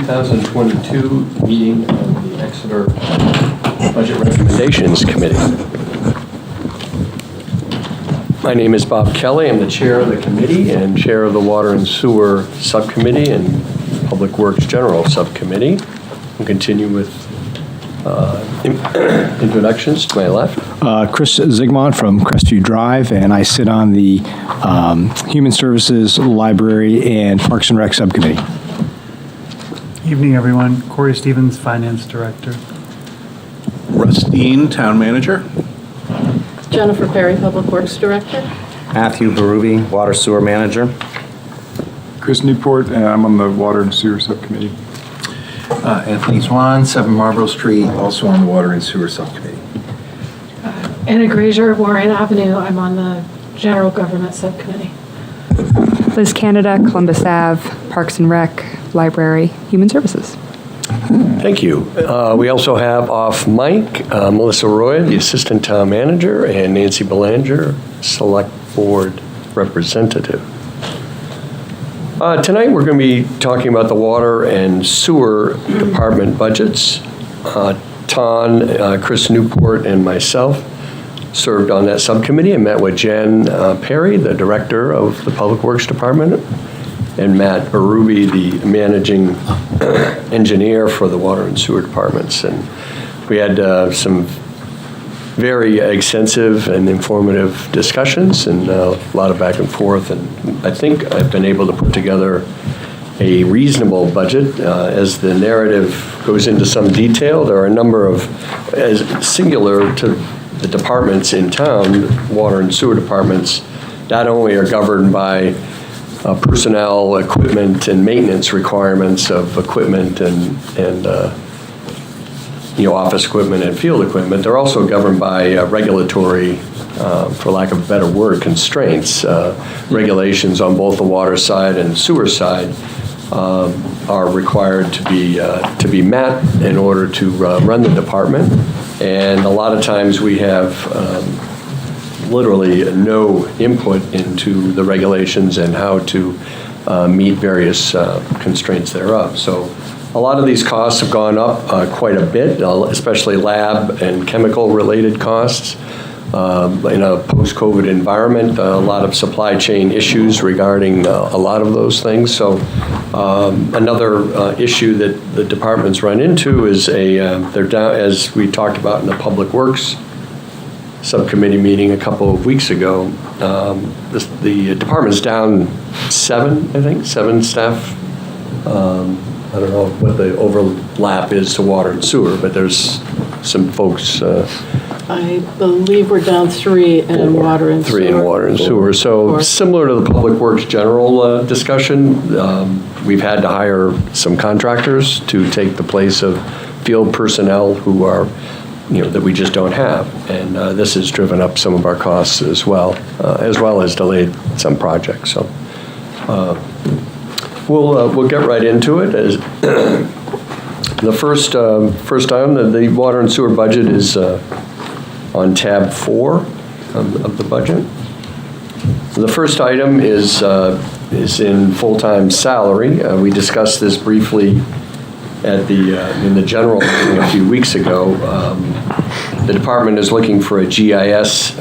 2022 meeting of the Exeter Budget Recommendations Committee. My name is Bob Kelly. I'm the chair of the committee and chair of the Water and Sewer Subcommittee and Public Works General Subcommittee. We'll continue with introductions to my left. Chris Zigmont from Crestview Drive, and I sit on the Human Services, Library, and Parks and Rec Subcommittee. Evening, everyone. Corey Stevens, Finance Director. Russ Dean, Town Manager. Jennifer Perry, Public Works Director. Matthew Berube, Water Sewer Manager. Chris Newport, and I'm on the Water and Sewer Subcommittee. Anthony Swan, 7 Marlborough Street, also on the Water and Sewer Subcommittee. Anna Grazier, Warren Avenue. I'm on the General Government Subcommittee. Liz Canada, Columbus Ave, Parks and Rec, Library, Human Services. Thank you. We also have off mic Melissa Roy, the Assistant Town Manager, and Nancy Belanger, Select Board Representative. Tonight we're going to be talking about the Water and Sewer Department budgets. Chris Newport, and myself served on that subcommittee and met with Jen Perry, the Director of the Public Works Department, and Matt Berube, the Managing Engineer for the Water and Sewer Departments. And we had some very extensive and informative discussions and a lot of back and forth. And I think I've been able to put together a reasonable budget. As the narrative goes into some detail, there are a number of, as singular to the departments in town, water and sewer departments, not only are governed by personnel, equipment, and maintenance requirements of equipment and office equipment and field equipment, they're also governed by regulatory, for lack of a better word, constraints. Regulations on both the water side and sewer side are required to be met in order to run the department. And a lot of times we have literally no input into the regulations and how to meet various constraints thereof. So a lot of these costs have gone up quite a bit, especially lab and chemical related costs. In a post-COVID environment, a lot of supply chain issues regarding a lot of those things. So another issue that the departments run into is they're down, as we talked about in the Public Works Subcommittee meeting a couple of weeks ago. The department's down 7 staff. I don't know what the overlap is to water and sewer, but there's some folks. I believe we're down 3 in water and sewer. 3 in water and sewer. So similar to the Public Works general discussion, we've had to hire some contractors to take the place of field personnel who are, that we just don't have. And this has driven up some of our costs as well as delayed some projects. So we'll get right into it. As the first item, the water and sewer budget is on tab 4 of the budget. The first item is in full-time salary. We discussed this briefly at in the general meeting a few weeks ago. The department is looking for a GIS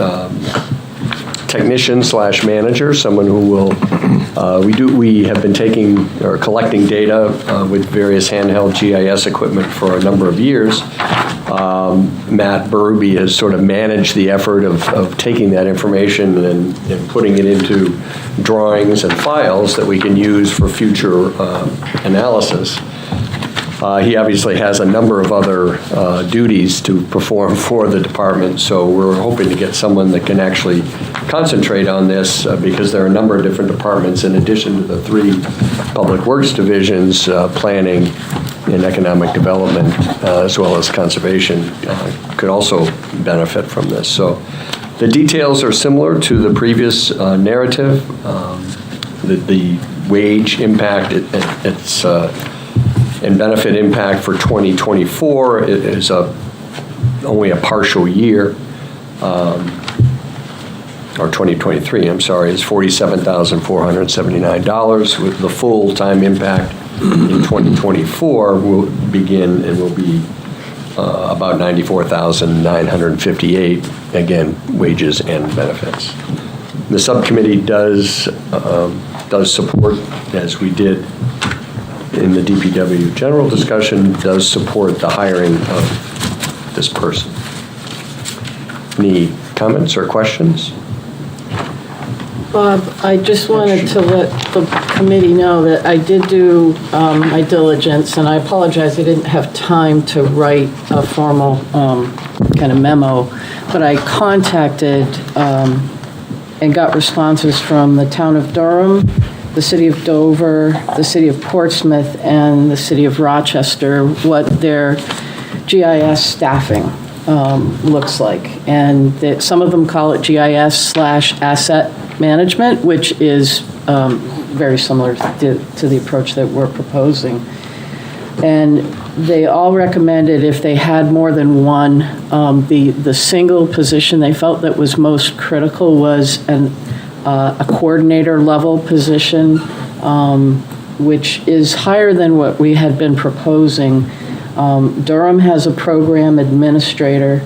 technician / manager, someone who will, we have been taking or collecting data with various handheld GIS equipment for a number of years. Matt Berube has sort of managed the effort of taking that information and putting it into drawings and files that we can use for future analysis. He obviously has a number of other duties to perform for the department, so we're hoping to get someone that can actually concentrate on this because there are a number of different departments in addition to the 3 public works divisions, planning and economic development, as well as conservation, could also benefit from this. So the details are similar to the previous narrative. The wage impact, it's and benefit impact for 2024 is only a partial year, or 2023, I'm sorry, is $47,479, with the full-time impact in 2024 will begin and will be about $94,958, again, wages and benefits. The subcommittee does support, as we did in the DPW general discussion, does support the hiring of this person. Any comments or questions? Bob, I just wanted to let the committee know that I did do my diligence, and I apologize, I didn't have time to write a formal kind of memo, but I contacted and got responses from the town of Durham, the city of Dover, the city of Portsmouth, and the city of Rochester, what their GIS staffing looks like. And that some of them call it GIS/asset management, which is very similar to the approach that we're proposing. And they all recommended if they had more than one, the single position they felt that was most critical was a coordinator level position, which is higher than what we had been proposing. Durham has a program administrator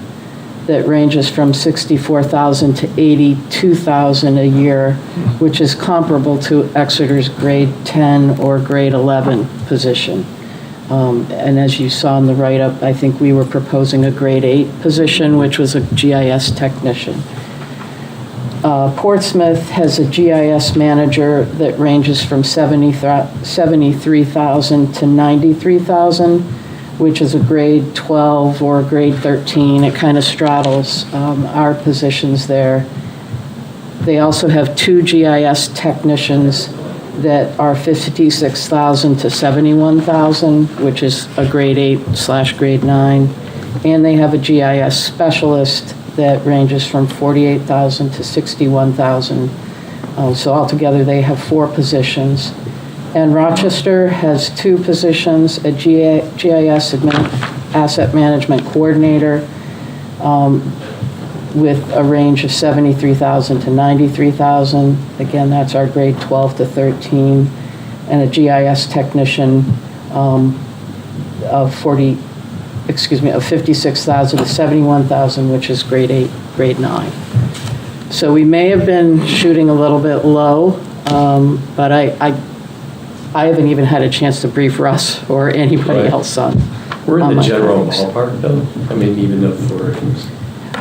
that ranges from $64,000 to $82,000 a year, which is comparable to Exeter's grade 10 or grade 11 position. And as you saw in the write-up, I think we were proposing a grade 8 position, which was a GIS technician. Portsmouth has a GIS manager that ranges from $73,000 to $93,000, which is a grade 12 or grade 13. It kind of straddles our positions there. They also have 2 GIS technicians that are $56,000 to $71,000, which is a grade 8/grade 9. And they have a GIS specialist that ranges from $48,000 to $61,000. So altogether, they have 4 positions. And Rochester has 2 positions, a GIS asset management coordinator with a range of $73,000 to $93,000. Again, that's our grade 12 to 13. And a GIS technician of $56,000 to $71,000, which is grade 8, grade 9. So we may have been shooting a little bit low, but I haven't even had a chance to brief Russ or anybody Right. else on. We're in on the my general findings. ballpark, though. I mean, even if we're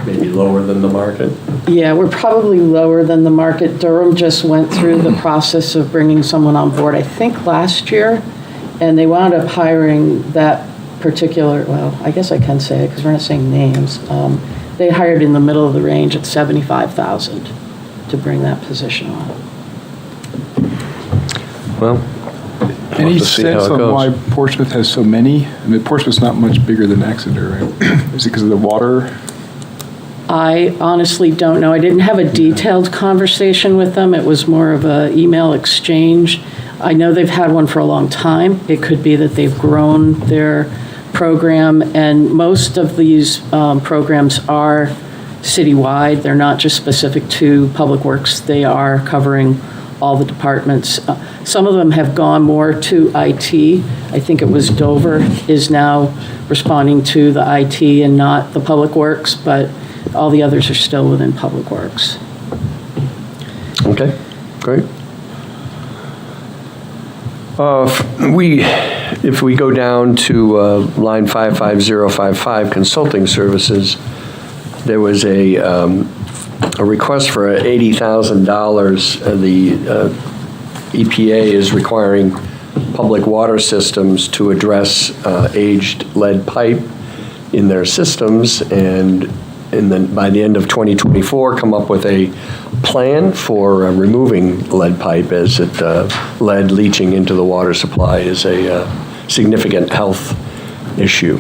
maybe lower than the market. Yeah, we're probably lower than the market. Durham just went through the process of bringing someone on board, I think last year, and they wound up hiring that particular, well, I guess I can say it because we're not saying names. They hired in the middle of the range at $75,000 to bring that position on. Well, Any to see how sense it on goes. why Portsmouth has so many? I mean, Portsmouth's not much bigger than Exeter, right? Is it because of the water? I honestly don't know. I didn't have a detailed conversation with them. It was more of an email exchange. I know they've had one for a long time. It could be that they've grown their program, and most of these programs are citywide. They're not just specific to Public Works. They are covering all the departments. Some of them have gone more to IT. I think it was Dover is now responding to the IT and not the Public Works, but all the others are still within Public Works. okay, great. If we go down to line 55055, consulting services, there was a request for $80,000. The EPA is requiring public water systems to address aged lead pipe in their systems, and then by the end of 2024, come up with a plan for removing lead pipe, as lead leaching into the water supply is a significant health issue.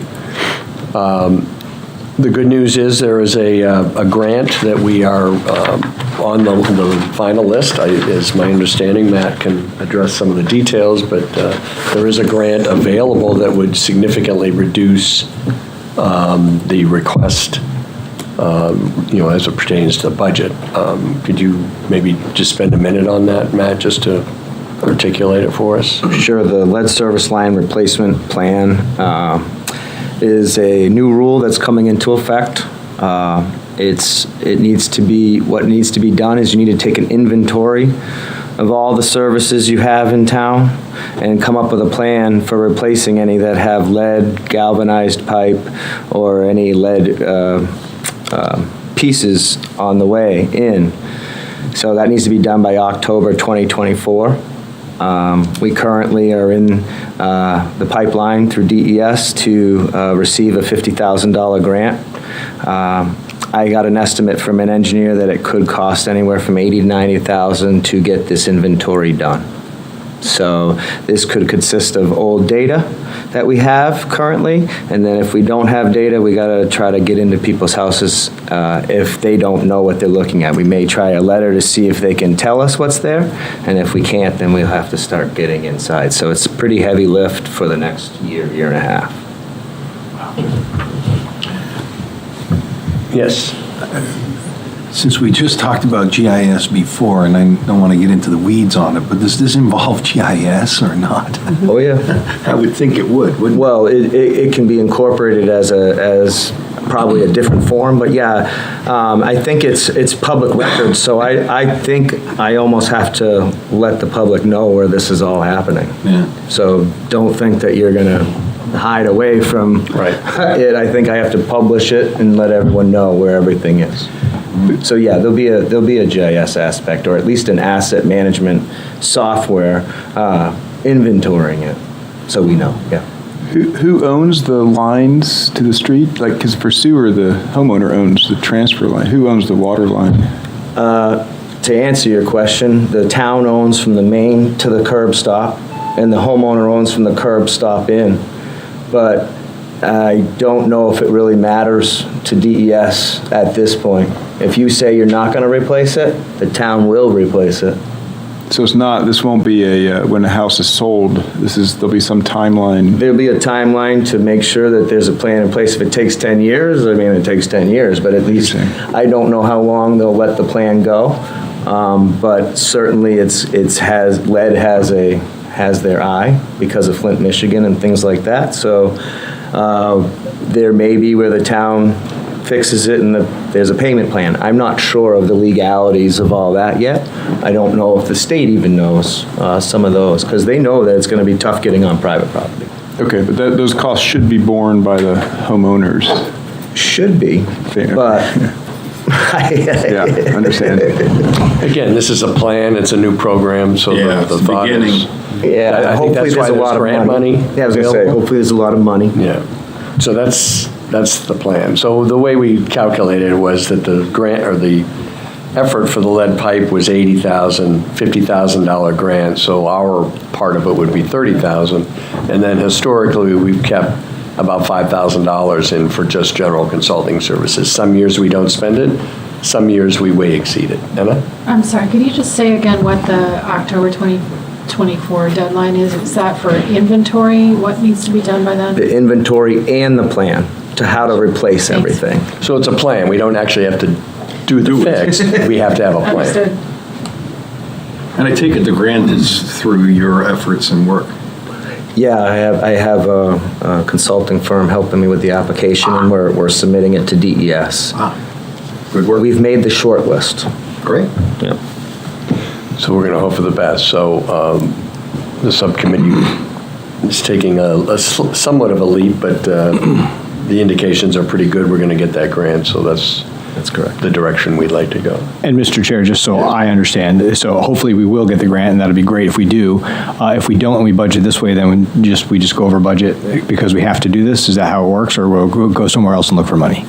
The good news is there is a grant that we are on the final list. Is my understanding. Matt can address some of the details, but there is a grant available that would significantly reduce the request, as it pertains to the budget. Could you maybe just spend a minute on that, Matt, just to articulate it for us? Sure, the lead service line replacement plan is a new rule that's coming into effect. It needs to be, what needs to be done is you need to take an inventory of all the services you have in town and come up with a plan for replacing any that have lead, galvanized pipe, or any lead pieces on the way in. So that needs to be done by October 2024. We currently are in the pipeline through DES to receive a $50,000 grant. I got an estimate from an engineer that it could cost anywhere from $80,000 to $90,000 to get this inventory done. So this could consist of old data that we have currently, and then if we don't have data, we got to try to get into people's houses if they don't know what they're looking at. We may try a letter to see if they can tell us what's there, and if we can't, then we'll have to start getting inside. So it's a pretty heavy lift for the next year, year and a half. Yes. Since we just talked about GIS before, and I don't want to get into the weeds on it, but does this involve GIS or not? Oh, yeah. I would think it would, wouldn't it? Well, it can be incorporated as probably a different form, but yeah, I think it's public record, so I think I almost have to let the public know where this is all happening. Yeah. So don't think that you're gonna hide away from it. I think I have to publish it and let everyone know where everything is. So yeah, there'll be a GIS aspect, or at least an asset management software inventorying it, so we know, yeah. Who owns the lines to the street? Like, because for sewer, the homeowner owns the transfer line. Who owns the water line? To answer your question, the town owns from the main to the curb stop, and the homeowner owns from the curb stop in. But I don't know if it really matters to DES at this point. If you say you're not going to replace it, the town will replace it. So it's not, this won't be when a house is sold, there'll be some timeline. There'll be a timeline to make sure that there's a plan in place. If it takes 10 years, I mean, it takes 10 years, but at least I don't know how long they'll let the plan go. But certainly lead has their eye because of Flint, Michigan and things like that. So there may be where the town fixes it and there's a payment plan. I'm not sure of the legalities of all that yet. I don't know if the state even knows some of those, because they know that it's going to be tough getting on private property. Okay, but those costs should be borne by the homeowners. Should be, but... Yeah, understand. Again, this is a plan, it's a new program, so Yeah, the it's the thought is... beginning. Yeah, I think hopefully that's there's why a lot of grant money Yeah, I was going to say, available. hopefully there's a lot of money. Yeah, so that's the plan. So the way we calculated it was that the grant, or the effort for the lead pipe was $80,000, $50,000 grant, so our part of it would be $30,000. And then historically, we've kept about $5,000 in for just general consulting services. Some years we don't spend it, some years we way exceed it. Emma? I'm sorry, could you just say again what the October 2024 deadline is? Is that for inventory? What needs to be done by then? The inventory and the plan to how to replace Thanks. everything. So it's a plan, we don't actually have to do the fix, we have to have a plan. Understood. And I take it the grant is through your efforts and work. Yeah, I have a consulting firm helping me with the application, and we're submitting it to DES. Good work. We've made the short list. Great. Yep. So we're going to hope for the best. So the subcommittee is taking a somewhat of a leap, but the indications are pretty good. We're going to get that grant, so that's correct. The direction we'd like to go. And Mr. Chair, just so I understand, so hopefully we will get the grant, and that'll be great if we do. If we don't and we budget this way, then we just go over budget because we have to do this? Is that how it works, or we'll go somewhere else and look for money?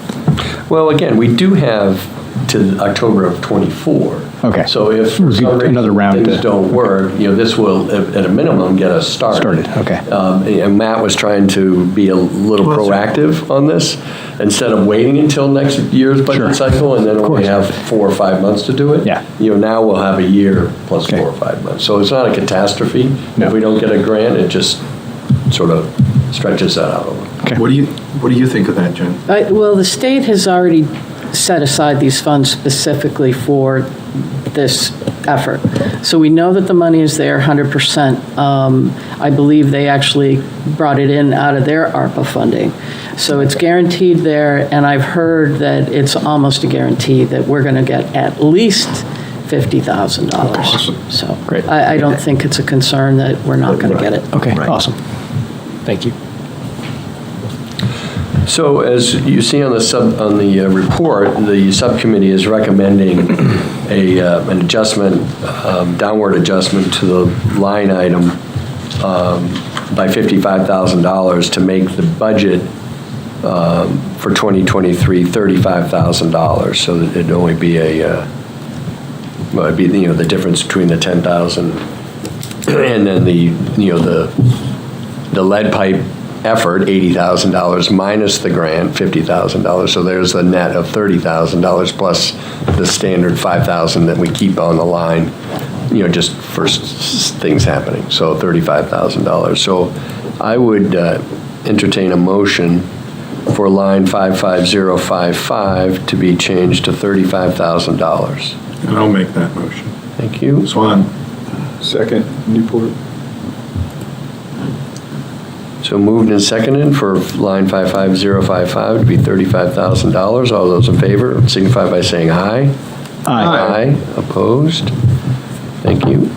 Well, again, we do have to October of '24. Okay. So if for some reason Another round things to- don't work, this will, at a minimum, get us started. Okay. And Matt was trying to be a little proactive on this, instead of waiting until next year's budget cycle and then only have 4 or 5 months to do it. Yeah. Now we'll have a year plus Okay. 4 or 5 months. So it's not a catastrophe. No. If we don't get a grant, it just sort of stretches that out a little. Okay. What do you think of that, Jen? Well, the state has already set aside these funds specifically for this effort. So we know that the money is there 100%. I believe they actually brought it in out of their ARPA funding. So it's guaranteed there, and I've heard that it's almost a guarantee that we're going to get at least $50,000. Awesome. So Great. I don't think it's a concern that we're not going to get it. Okay, awesome. Thank you. So as you see on the report, the subcommittee is recommending an adjustment, downward adjustment to the line item by $55,000 to make the budget for 2023 $35,000. So that it'd only be well, it'd be the difference between the 10,000 and then the lead pipe effort, $80,000 minus the grant, $50,000. So there's a net of $30,000 plus the standard $5,000 that we keep on the line, just for things happening. So $35,000. So I would entertain a motion for line 55055 to be changed to $35,000. And I'll make that motion. Thank you. Swan. Second, Newport. So moved and seconded for line 55055 to be $35,000. All those in favor signify by saying aye. Aye. Opposed? Thank you.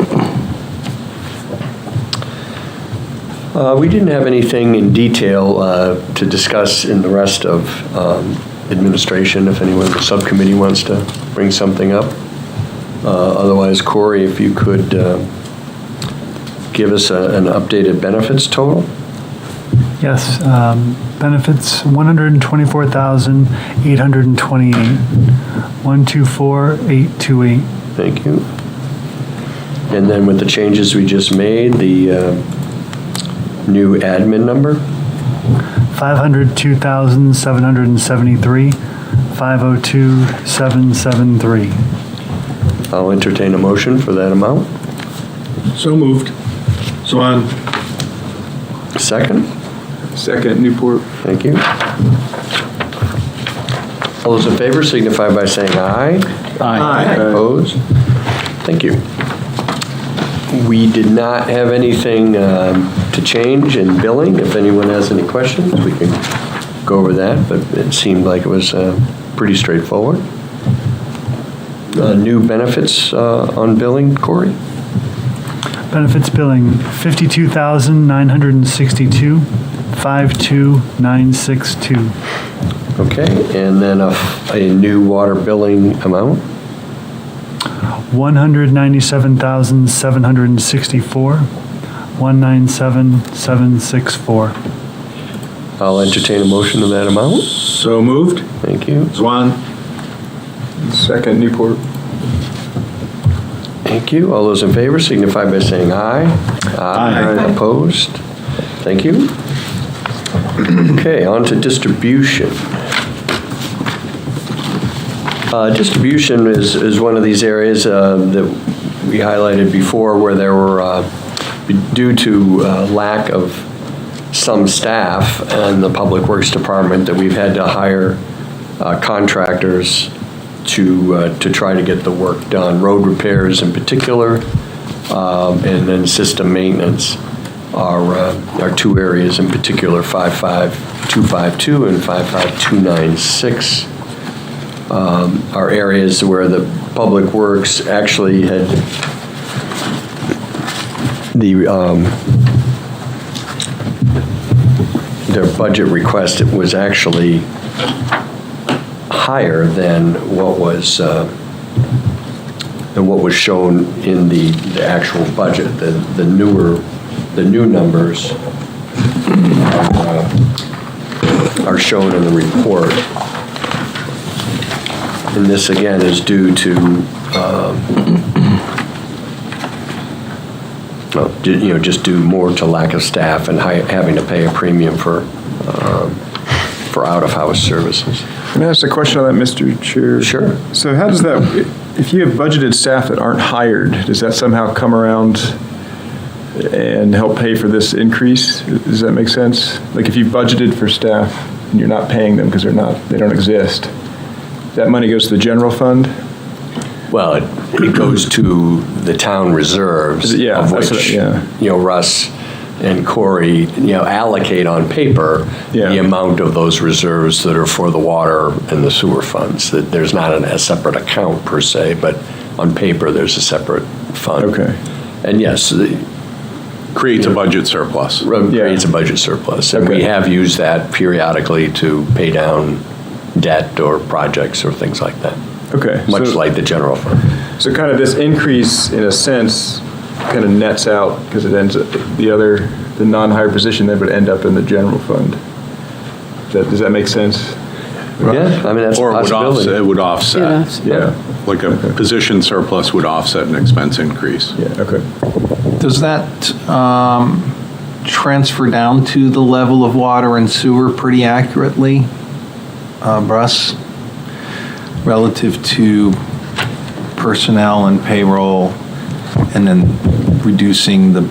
We didn't have anything in detail to discuss in the rest of administration, if anyone in the subcommittee wants to bring something up. Otherwise, Corey, if you could give us an updated benefits total. Yes, benefits, $124,828, 124,828. Thank you. And then with the changes we just made, the new admin number? 502,773, 502,773. I'll entertain a motion for that amount. So moved. Swan. Second? Second, Newport. Thank you. All those in favor signify by saying aye. Aye. Opposed? Thank you. We did not have anything to change in billing. If anyone has any questions, we can go over that, but it seemed like it was pretty straightforward. New benefits on billing, Corey? Benefits billing, $52,962, 52962. Okay, and then a new water billing amount? $197,764, 197,764. I'll entertain a motion of that amount. So moved. Thank you. Swan. Second, Newport. Thank you. All those in favor signify by saying aye. Aye. Opposed? Thank you. Okay, on to distribution. Distribution is one of these areas that we highlighted before where there were, due to lack of some staff in the Public Works Department, that we've had to hire contractors to try to get the work done. Road repairs in particular, and then system maintenance are two areas in particular, 55252 and 55296. Are areas where the Public Works actually had their budget request was actually higher than what was shown in the actual budget. The new numbers are shown in the report. And this again is due to just due more to lack of staff and having to pay a premium for out-of-house services. Can I ask a question on that, Mr. Chair? Sure. So how does that, if you have budgeted staff that aren't hired, does that somehow come around and help pay for this increase? Does that make sense? Like if you budgeted for staff and you're not paying them because they don't exist, that money goes to the general fund? Well, it goes to the town reserves. Yeah, Of that's which, what- yeah. Russ and Corey, allocate on paper Yeah. the amount of those reserves that are for the water and the sewer funds. That there's not a separate account per se, but on paper, there's a separate fund. Okay. And yes, Creates a budget surplus. creates a budget surplus. And we Okay. have used that periodically to pay down debt or projects or things like that. Okay. Much so- like the general fund. So kind of this increase, in a sense, kind of nets out, because it ends up, the non-hired position then would end up in the general fund. Does that make sense? Yeah, I mean, that's a Or possibility. it would offset. Yeah. Like a position surplus would offset an expense increase. Yeah, okay. Does that transfer down to the level of water and sewer pretty accurately, Russ? Relative to personnel and payroll, and then reducing the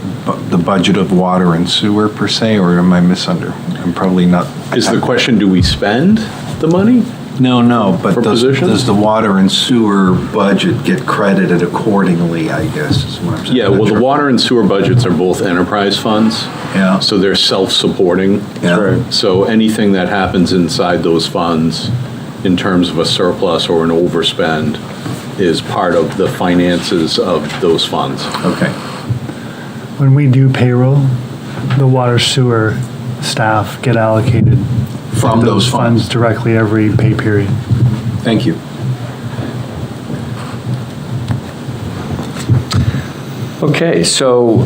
budget of water and sewer per se, or am I I'm probably not. Is the question, do we spend the money? No, but For does positions? the water and sewer budget get credited accordingly, I guess, is what I'm saying. Yeah, well, the water and sewer budgets are both enterprise funds. Yeah. So they're self-supporting. Yeah. Right. So anything that happens inside those funds in terms of a surplus or an overspend is part of the finances of those funds. Okay. When we do payroll, the water sewer staff get allocated From those funds. directly every pay period. Thank you. Okay, so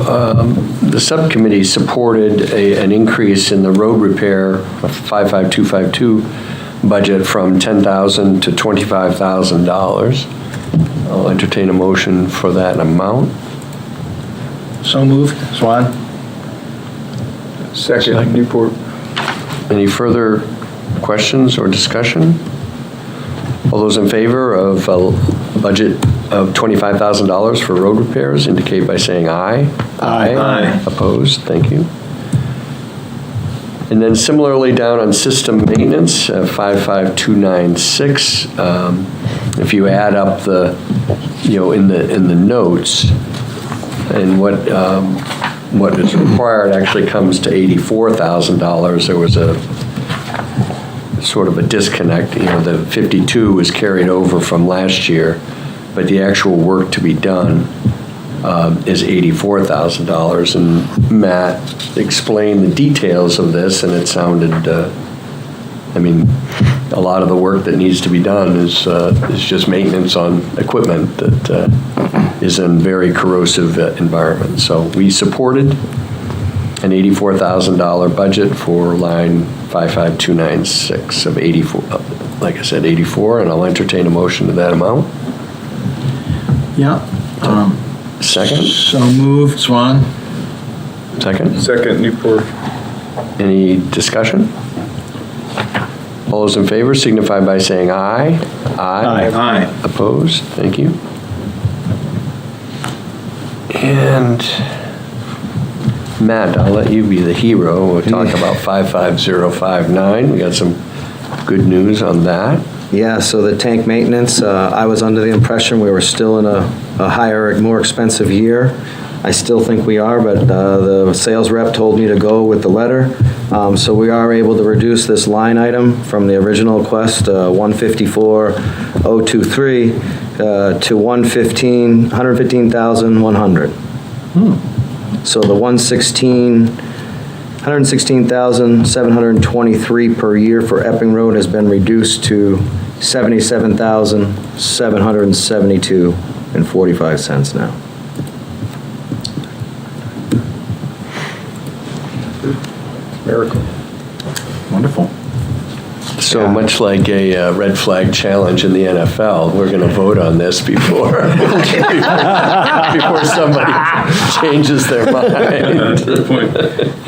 the subcommittee supported an increase in the road repair 55252 budget from $10,000 to $25,000. I'll entertain a motion for that amount. So moved. Swan? Second, Newport. Any further questions or discussion? All those in favor of a budget of $25,000 for road repairs indicate by saying aye. Aye. Opposed? Thank you. And then similarly down on system maintenance, 55296, if you add up the, in the notes, and what is required actually comes to $84,000. There was a sort of a disconnect. The 52 was carried over from last year, but the actual work to be done is $84,000. And Matt explained the details of this, and it sounded, a lot of the work that needs to be done is just maintenance on equipment that is in very corrosive environment. So we supported an $84,000 budget for line 55296 of 84, like I said, 84, and I'll entertain a motion to that amount. Yeah. Second? So moved. Swan? Second? Second, Newport. Any discussion? All those in favor signify by saying aye. Aye. Opposed? Thank you. And Matt, I'll let you be the hero. We'll talk about 55059. We got some good news on that. Yeah, so the tank maintenance, I was under the impression we were still in a higher, more expensive year. I still think we are, but the sales rep told me to go with the letter. So we are able to reduce this line item from the original request, 154,023, to 115,100. So the 116,723 per year for Epping Road has been reduced to 77,772 and 45 cents now. Miracle. Wonderful. So much like a red flag challenge in the NFL, we're going to vote on this before somebody changes their mind. Good point.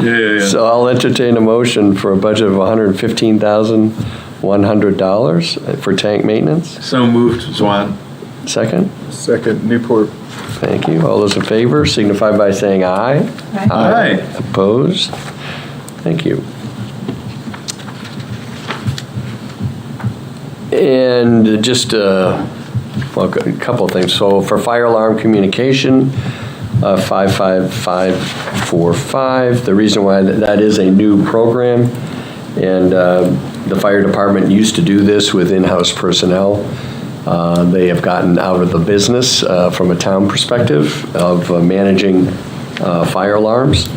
Yeah. So I'll entertain a motion for a budget of $115,100 for tank maintenance. So moved. Swan? Second? Second, Newport. Thank you. All those in favor signify by saying aye. Aye. Opposed? Thank you. And just well, a couple of things. So for fire alarm communication, 55545, the reason why that is a new program, and the fire department used to do this with in-house personnel. They have gotten out of the business from a town perspective of managing fire alarms.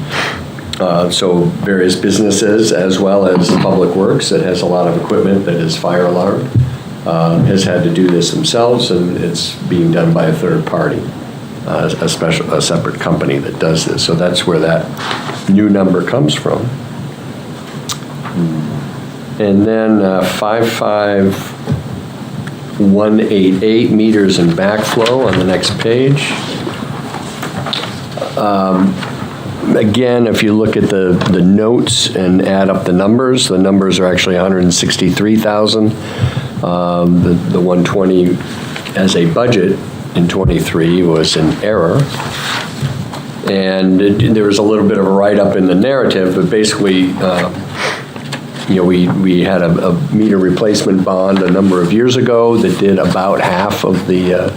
So various businesses, as well as Public Works, that has a lot of equipment that is fire alarm, has had to do this themselves, and it's being done by a third party, a separate company that does this. So that's where that new number comes from. And then 55188, meters and backflow on the next page. Again, if you look at the notes and add up the numbers are actually 163,000. The 120 as a budget in '23 was an error. And there was a little bit of a write-up in the narrative, but basically, we had a meter replacement bond a number of years ago that did about half of the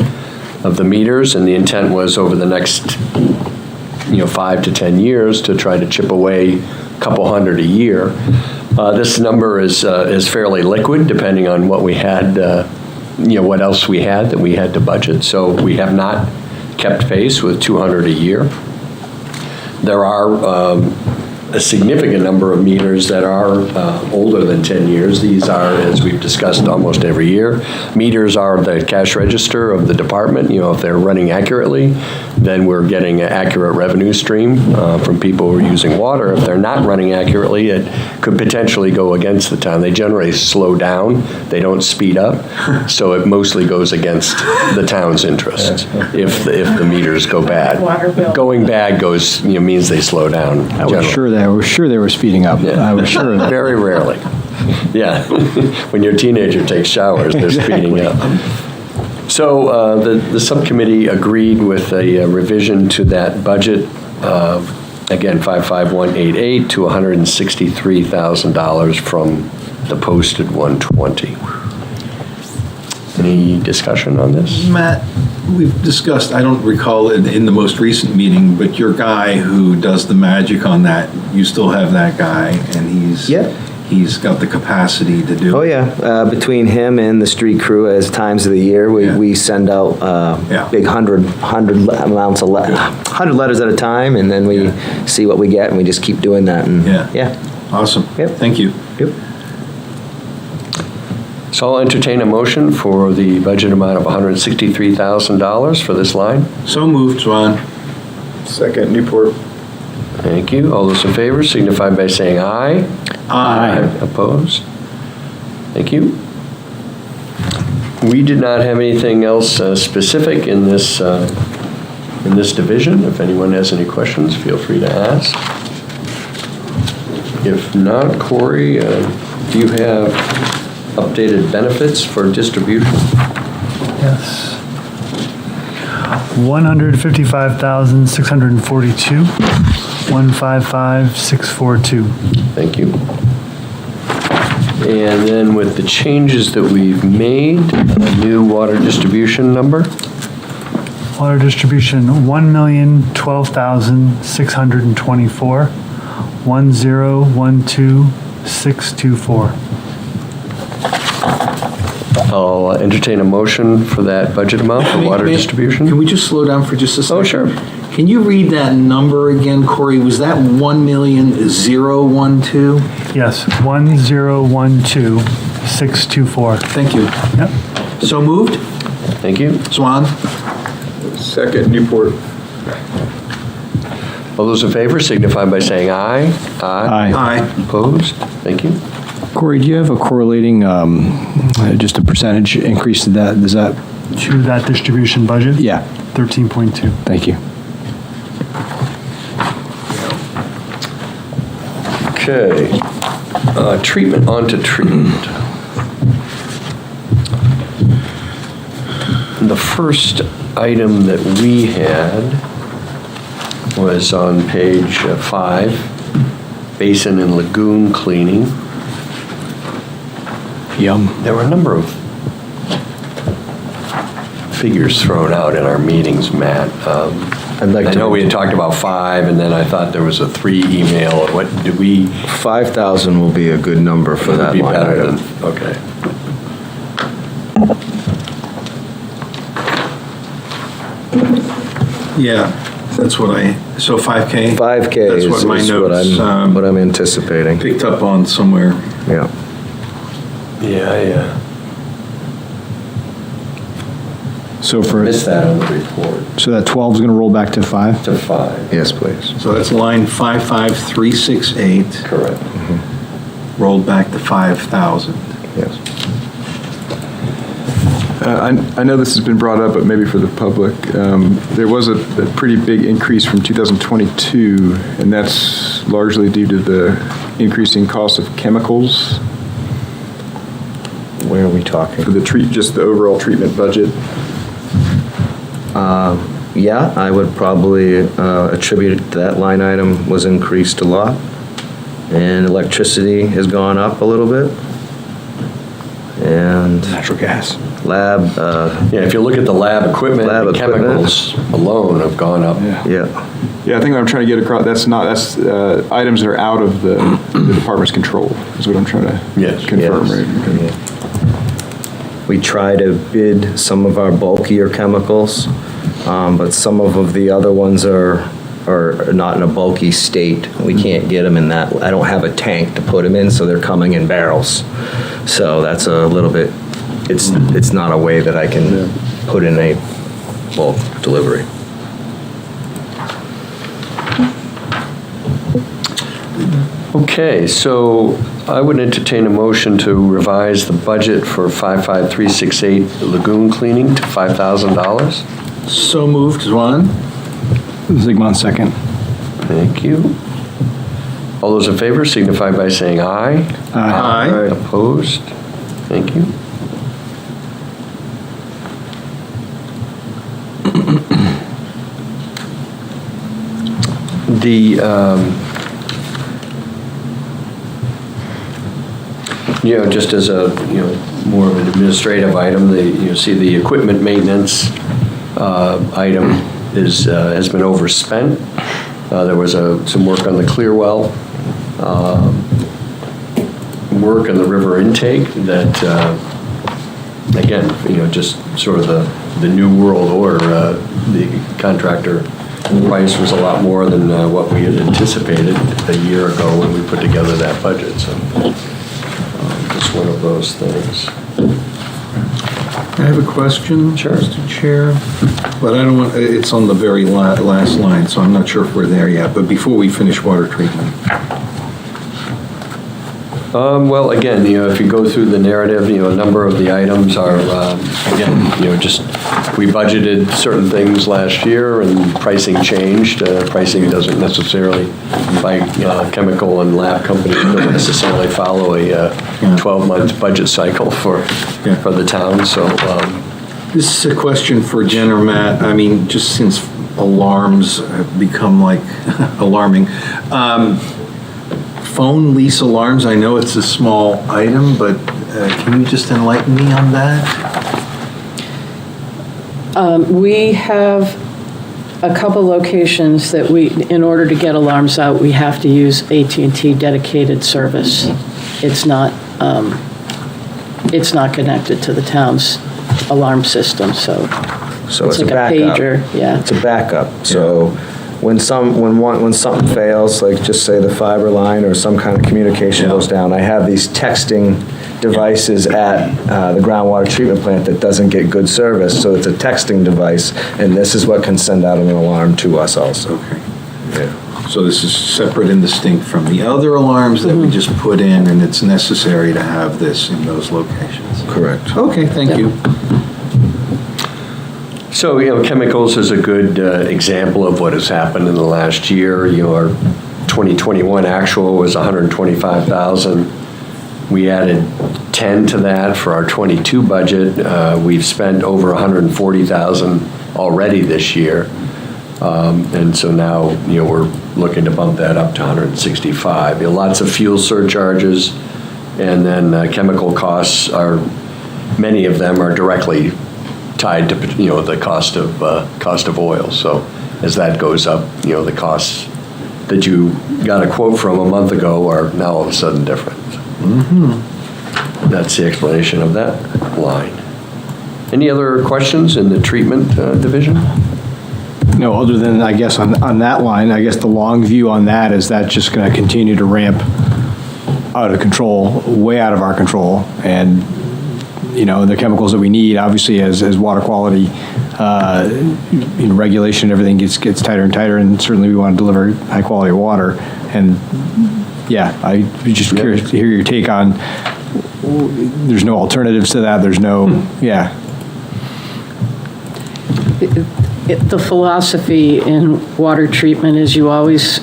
meters, and the intent was over the next 5 to 10 years to try to chip away a couple hundred a year. This number is fairly liquid, depending on what we had, what else we had that we had to budget. So we have not kept pace with 200 a year. There are a significant number of meters that are older than 10 years. These are, as we've discussed almost every year, meters are the cash register of the department. If they're running accurately, then we're getting an accurate revenue stream from people who are using water. If they're not running accurately, it could potentially go against the town. They generally slow down. They don't speed up. So it mostly goes against the town's interests if the meters go bad. Water bill. Going bad goes, means they slow down. I was sure they were speeding up. Yeah. I was sure of that. Very rarely. Yeah. When your teenager takes showers, they're speeding up. So the subcommittee agreed with a revision to that budget, again, 55188 to $163,000 from the posted 120. Any discussion on this? Matt, we've discussed, I don't recall it in the most recent meeting, but your guy who does the magic on that, you still have that guy, and he's got the capacity to do it. Oh, yeah. Between him and the street crew, as times of the year, we send out big 100 letters at a time, and then we see what we get, and we just keep doing that. And Awesome. Yep. Thank you. Yep. So I'll entertain a motion for the budget amount of $163,000 for this line. So moved, Swan. Second, Newport. Thank you. All those in favor signify by saying aye. Aye. Opposed? Thank you. We did not have anything else specific in this division. If anyone has any questions, feel free to ask. If not, Corey, do you have updated benefits for distribution? Yes. 155,642, 155,642. Thank you. And then with the changes that we've made, a new water distribution number? Water distribution, 1,012,624, 1,012,624. I'll entertain a motion for that budget amount for water distribution. Can we just slow down for just a second? Oh, sure. Can you read that number again, Corey? Was that 1,012,012? Yes, 1,012,624. Thank you. Yep. So moved? Thank you. Swan? Second, Newport. All those in favor signify by saying aye. Aye. Aye. Opposed? Thank you. Corey, do you have a correlating, just a percentage increase to that? Does that? To that distribution budget? Yeah. 13.2. Thank you. Okay. Treatment, on to treatment. The first item that we had was on page 5, basin and lagoon cleaning. There were a number of figures thrown out in our meetings, Matt. I'd like I to- know we had talked about 5, and then I thought there was a 3 email. What, did we? 5,000 will be a good number for that Would be line better item. than, okay. Yeah, that's what so 5K? 5K That's is what my is what notes what I'm anticipating. picked up on somewhere. Yeah. Yeah. So for, Missed that on the report. so that 12 is going to roll back to 5? To 5. Yes, please. So that's line 55368, Correct. rolled back to 5,000. Yes. I know this has been brought up, but maybe for the public, there was a pretty big increase from 2022, and that's largely due to the increasing cost of chemicals Where are we talking? for just the overall treatment budget. Yeah, I would probably attribute it to that line item was increased a lot. And electricity has gone up a little bit. And Natural gas. lab, Yeah, if you look at the lab equipment, Lab the equipment. chemicals alone have gone up. yeah. Yeah, I think what I'm trying to get across, that's items that are out of the department's control, is what I'm trying to Yes. confirm, Yes. right? Okay. Yeah. We try to bid some of our bulkier chemicals, but some of the other ones are not in a bulky state. We can't get them in that, I don't have a tank to put them in, so they're coming in barrels. So that's a little bit, it's not a way that I can put in a bulk delivery. Okay, so I would entertain a motion to revise the budget for 55368 lagoon cleaning to $5,000. So moved, Zwan? Zigmund, second. Thank you. All those in favor signify by saying aye. Aye. Opposed? Thank you. The, just as a, more of an administrative item, you see the equipment maintenance item has been overspent. There was some work on the Clearwell, work on the river intake that, again, just sort of the new world order. The contractor price was a lot more than what we had anticipated a year ago when we put together that budget, so just one of those things. I have a question, Sure. Mr. Chair, but I don't want, it's on the very last line, so I'm not sure if we're there yet, but before we finish water treatment. Well, again, if you go through the narrative, a number of the items are, again, just, we budgeted certain things last year and pricing changed. Pricing doesn't necessarily, by chemical and lab companies, don't necessarily follow a 12-month budget cycle for the town, so. This is a question for Jen or Matt. I mean, just since alarms have become like alarming. Phone lease alarms, I know it's a small item, but can you just enlighten me on that? We have a couple locations that in order to get alarms out, we have to use AT&T dedicated service. It's not connected to the town's alarm system, so So it's a like backup. pager, yeah. It's a backup. So when something fails, like just say the fiber line or some kind of communication goes down, I have these texting devices at the groundwater treatment plant that doesn't get good service. So it's a texting device, and this is what can send out an alarm to us also. Okay. Yeah. So this is separate and distinct from the other alarms that we just put in, and it's necessary to have this in those locations. Correct. Okay, thank you. So, chemicals is a good example of what has happened in the last year. Our 2021 actual was 125,000. We added 10 to that for our 22 budget. We've spent over 140,000 already this year. And so now, we're looking to bump that up to 165. Lots of fuel surcharges, and then chemical costs many of them are directly tied to, the cost of oil. So as that goes up, the costs that you got a quote from a month ago are now all of a sudden different. That's the explanation of that line. Any other questions in the treatment division? No, other than, I guess, on that line, I guess the long view on that is that just going to continue to ramp out of control, way out of our control. And, the chemicals that we need, obviously, as water quality, regulation, everything gets tighter and tighter, and certainly we want to deliver high quality water. And yeah, I'd be just curious to hear your take on, there's no alternatives to that, there's no, yeah. The philosophy in water treatment is you always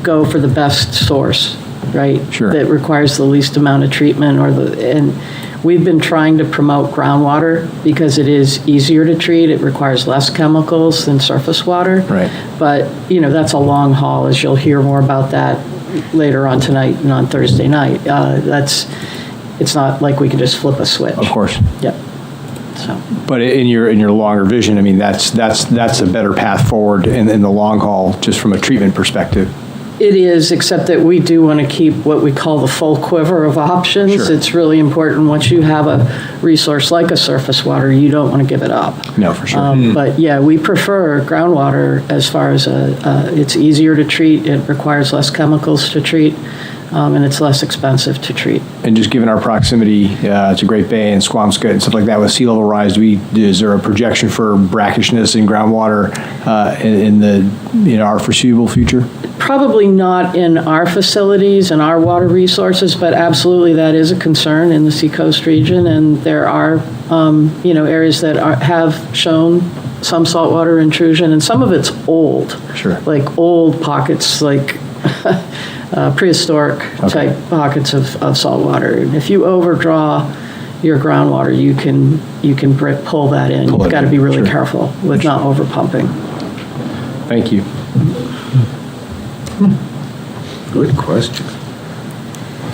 go for the best source, right? Sure. That requires the least amount of treatment and we've been trying to promote groundwater because it is easier to treat. It requires less chemicals than surface water. Right. But, that's a long haul, as you'll hear more about that later on tonight and on Thursday night. It's not like we can just flip a switch. Of course. Yep. So. But in your longer vision, I mean, that's a better path forward in the long haul, just from a treatment perspective. It is, except that we do want to keep what we call the full quiver of options. Sure. It's really important. Once you have a resource like a surface water, you don't want to give it up. No, for sure. But yeah, we prefer groundwater as far as it's easier to treat, it requires less chemicals to treat, and it's less expensive to treat. And just given our proximity to Great Bay and Squamscott and stuff like that, with sea level rise, is there a projection for brackishness in groundwater in our foreseeable future? Probably not in our facilities and our water resources, but absolutely that is a concern in the Seacoast region, and there are, areas that have shown some saltwater intrusion, and some of it's old. Sure. Like old pockets, like prehistoric type pockets of saltwater. And if you overdraw your groundwater, you can pull that in. You've got to be really careful with not over pumping. Thank you. Good question.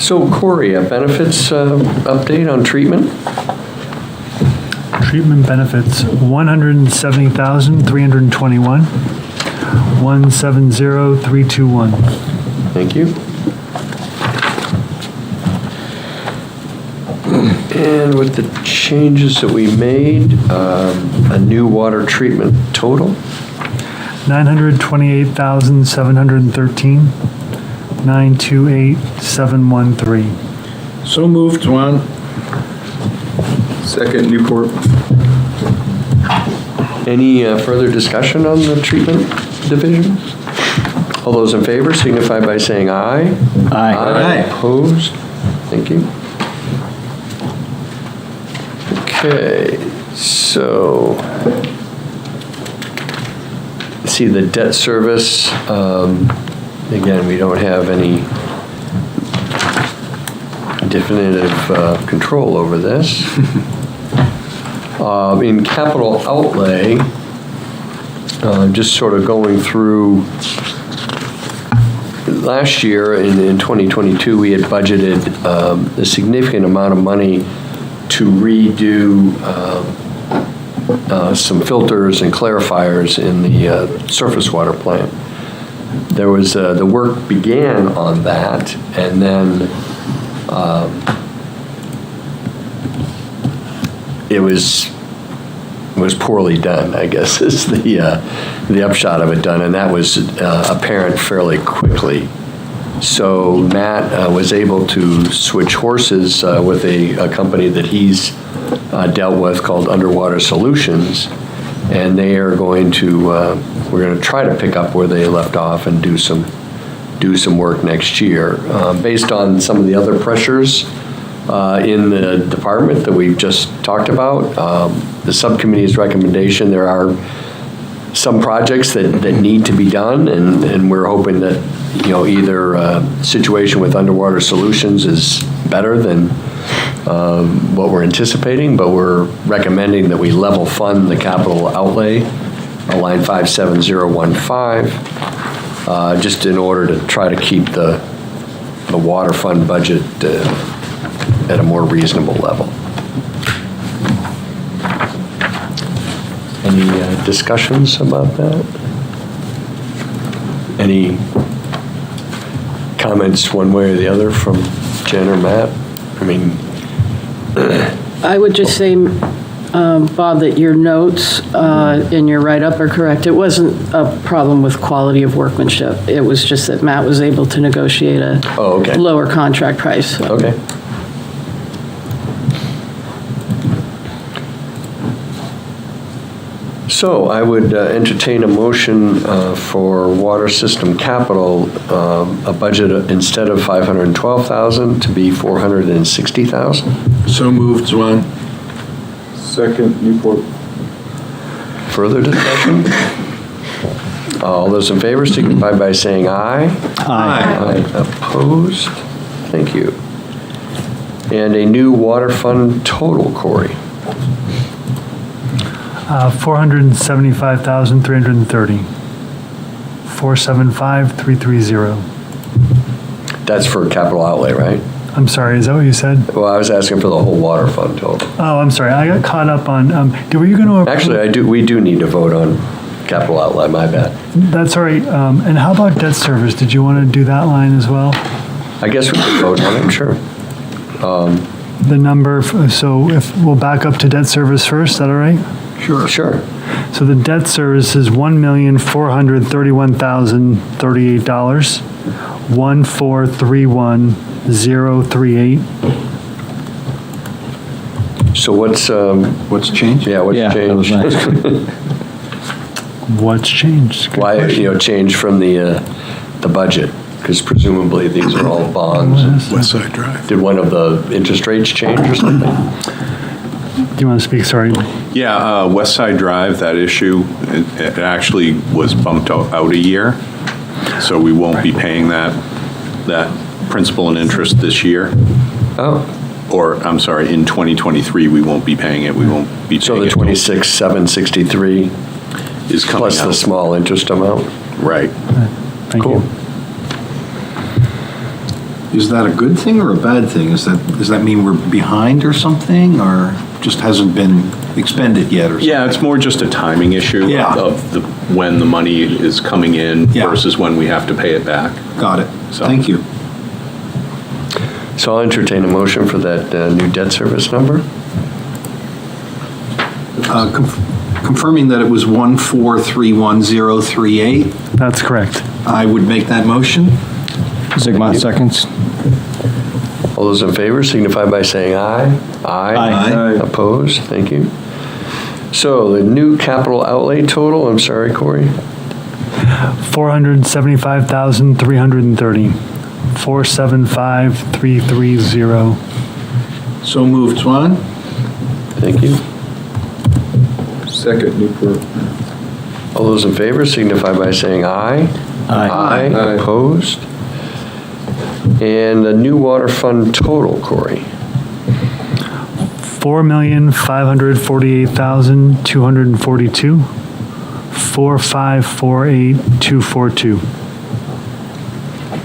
So Corey, a benefits update on treatment? Treatment benefits, 170,321, 170,321. Thank you. And with the changes that we made, a new water treatment total? 928,713, 928,713. So moved, Juan. Second, Newport. Any further discussion on the treatment division? All those in favor signify by saying aye. Aye. Aye. Opposed? Thank you. Okay, so, see the debt service, again, we don't have any definitive control over this. In capital outlay, just sort of going through, last year in 2022, we had budgeted a significant amount of money to redo some filters and clarifiers in the surface water plant. There was, the work began on that, and then it was poorly done, I guess, is the upshot of it done, and that was apparent fairly quickly. So Matt was able to switch horses with a company that he's dealt with called Underwater Solutions, and they are going to, we're going to try to pick up where they left off and do some work next year. Based on some of the other pressures in the department that we've just talked about, the subcommittee's recommendation, there are some projects that need to be done, and we're hoping that, either situation with Underwater Solutions is better than what we're anticipating, but we're recommending that we level fund the capital outlay, line 57015, just in order to try to keep the water fund budget at a more reasonable level. discussions about that? Any comments one way or the other from Jen or Matt? I mean, I would just say, Bob, that your notes in your write-up are correct. It wasn't a problem with quality of workmanship. It was just that Matt was able to negotiate a Oh, okay. lower contract price. okay. So I would entertain a motion for water system capital, a budget instead of 512,000 to be 460,000. So moved, Zwan. Second, Newport. Further discussion? All those in favor signify by saying aye. Aye. Opposed? Thank you. And a new water fund total, Corey. 475,330. 475,330. That's for capital outlay, right? I'm sorry, is that what you said? Well, I was asking for the whole water fund total. Oh, I'm sorry, I got caught up on, were you going to? Actually, we do need to vote on capital outlay, my bad. That's all right. And how about debt service? Did you want to do that line as well? I guess we could vote on it, sure. The number, so if, we'll back up to debt service first, is that all right? Sure. So the debt service is $1,431,038, 1431038. So what's What's changed? yeah, what's Yeah, that was changed? nice. What's changed? Good Why, question. change from the budget? Because presumably these are all bonds. West Side Drive. Did one of the interest rates change or something? Do you want to speak? Sorry. Yeah, West Side Drive, that issue, it actually was bumped out a year, so we won't be paying that principal and interest this year. Oh, Or, I'm sorry, in 2023, we won't be paying it, we won't be paying it. so the 26,763 Is coming plus the out. small interest amount? Right. Thank Cool. you. Is that a good thing or a bad thing? Does that mean we're behind or something, or just hasn't been expended yet or something? Yeah, it's more just a timing issue Yeah. of when the money is coming in Yeah. versus when we have to pay it back. Got it. So- Thank you. So I'll entertain a motion for that new debt service number. Confirming that it was 1431038, That's correct. I would make that motion. Zigmont seconds. All those in favor signify by saying aye. Aye. Opposed? Thank you. So the new capital outlay total, I'm sorry, Corey? 475,330. 475,330. So moved, Swan. Thank you. Second, Newport. All those in favor signify by saying aye. Aye. Aye. Opposed? And the new water fund total, Corey? 4,548,242. 4548242.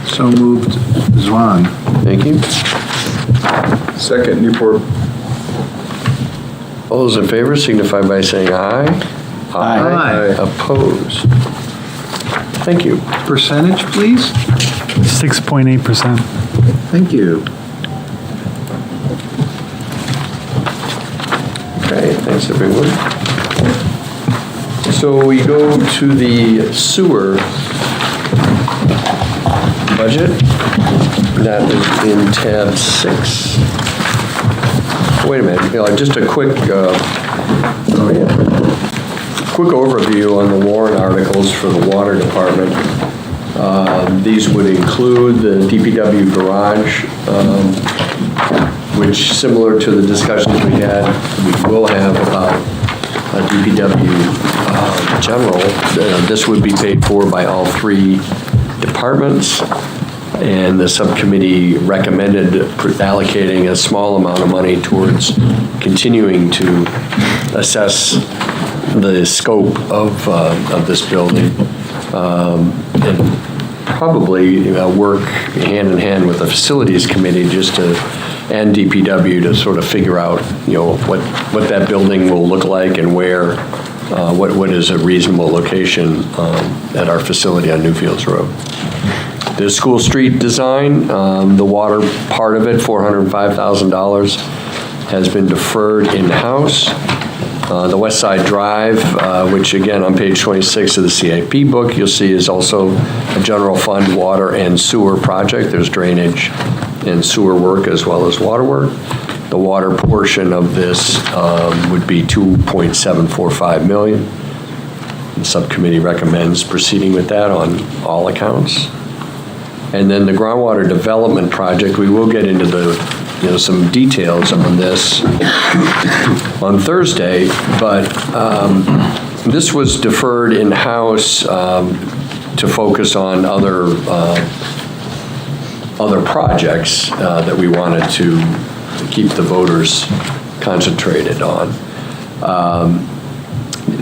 So moved, Zwan. Thank you. Second, Newport. All those in favor signify by saying aye. Aye. Opposed? Thank you. Percentage, please? 6.8%. Thank you. Okay, thanks, everyone. So we go to the sewer budget. That is in tab 6. Wait a minute, just a quick, quick overview on the warrant articles for the water department. These would include the DPW garage, which, similar to the discussions we will have about DPW general, this would be paid for by all 3 departments, and the subcommittee recommended allocating a small amount of money towards continuing to assess the scope of this building, and probably work hand in hand with the facilities committee and DPW to sort of figure out, what that building will look like and where what is a reasonable location at our facility on Newfields Road. The school street design, the water part of it, $405,000, has been deferred in-house. The West Side Drive, which again on page 26 of the CIP book, you'll see is also a general fund water and sewer project. There's drainage and sewer work as well as water work. The water portion of this would be $2.745 million. The subcommittee recommends proceeding with that on all accounts. And then the groundwater development project, we will get into some details on this on Thursday, but this was deferred in-house to focus on other projects that we wanted to keep the voters concentrated on.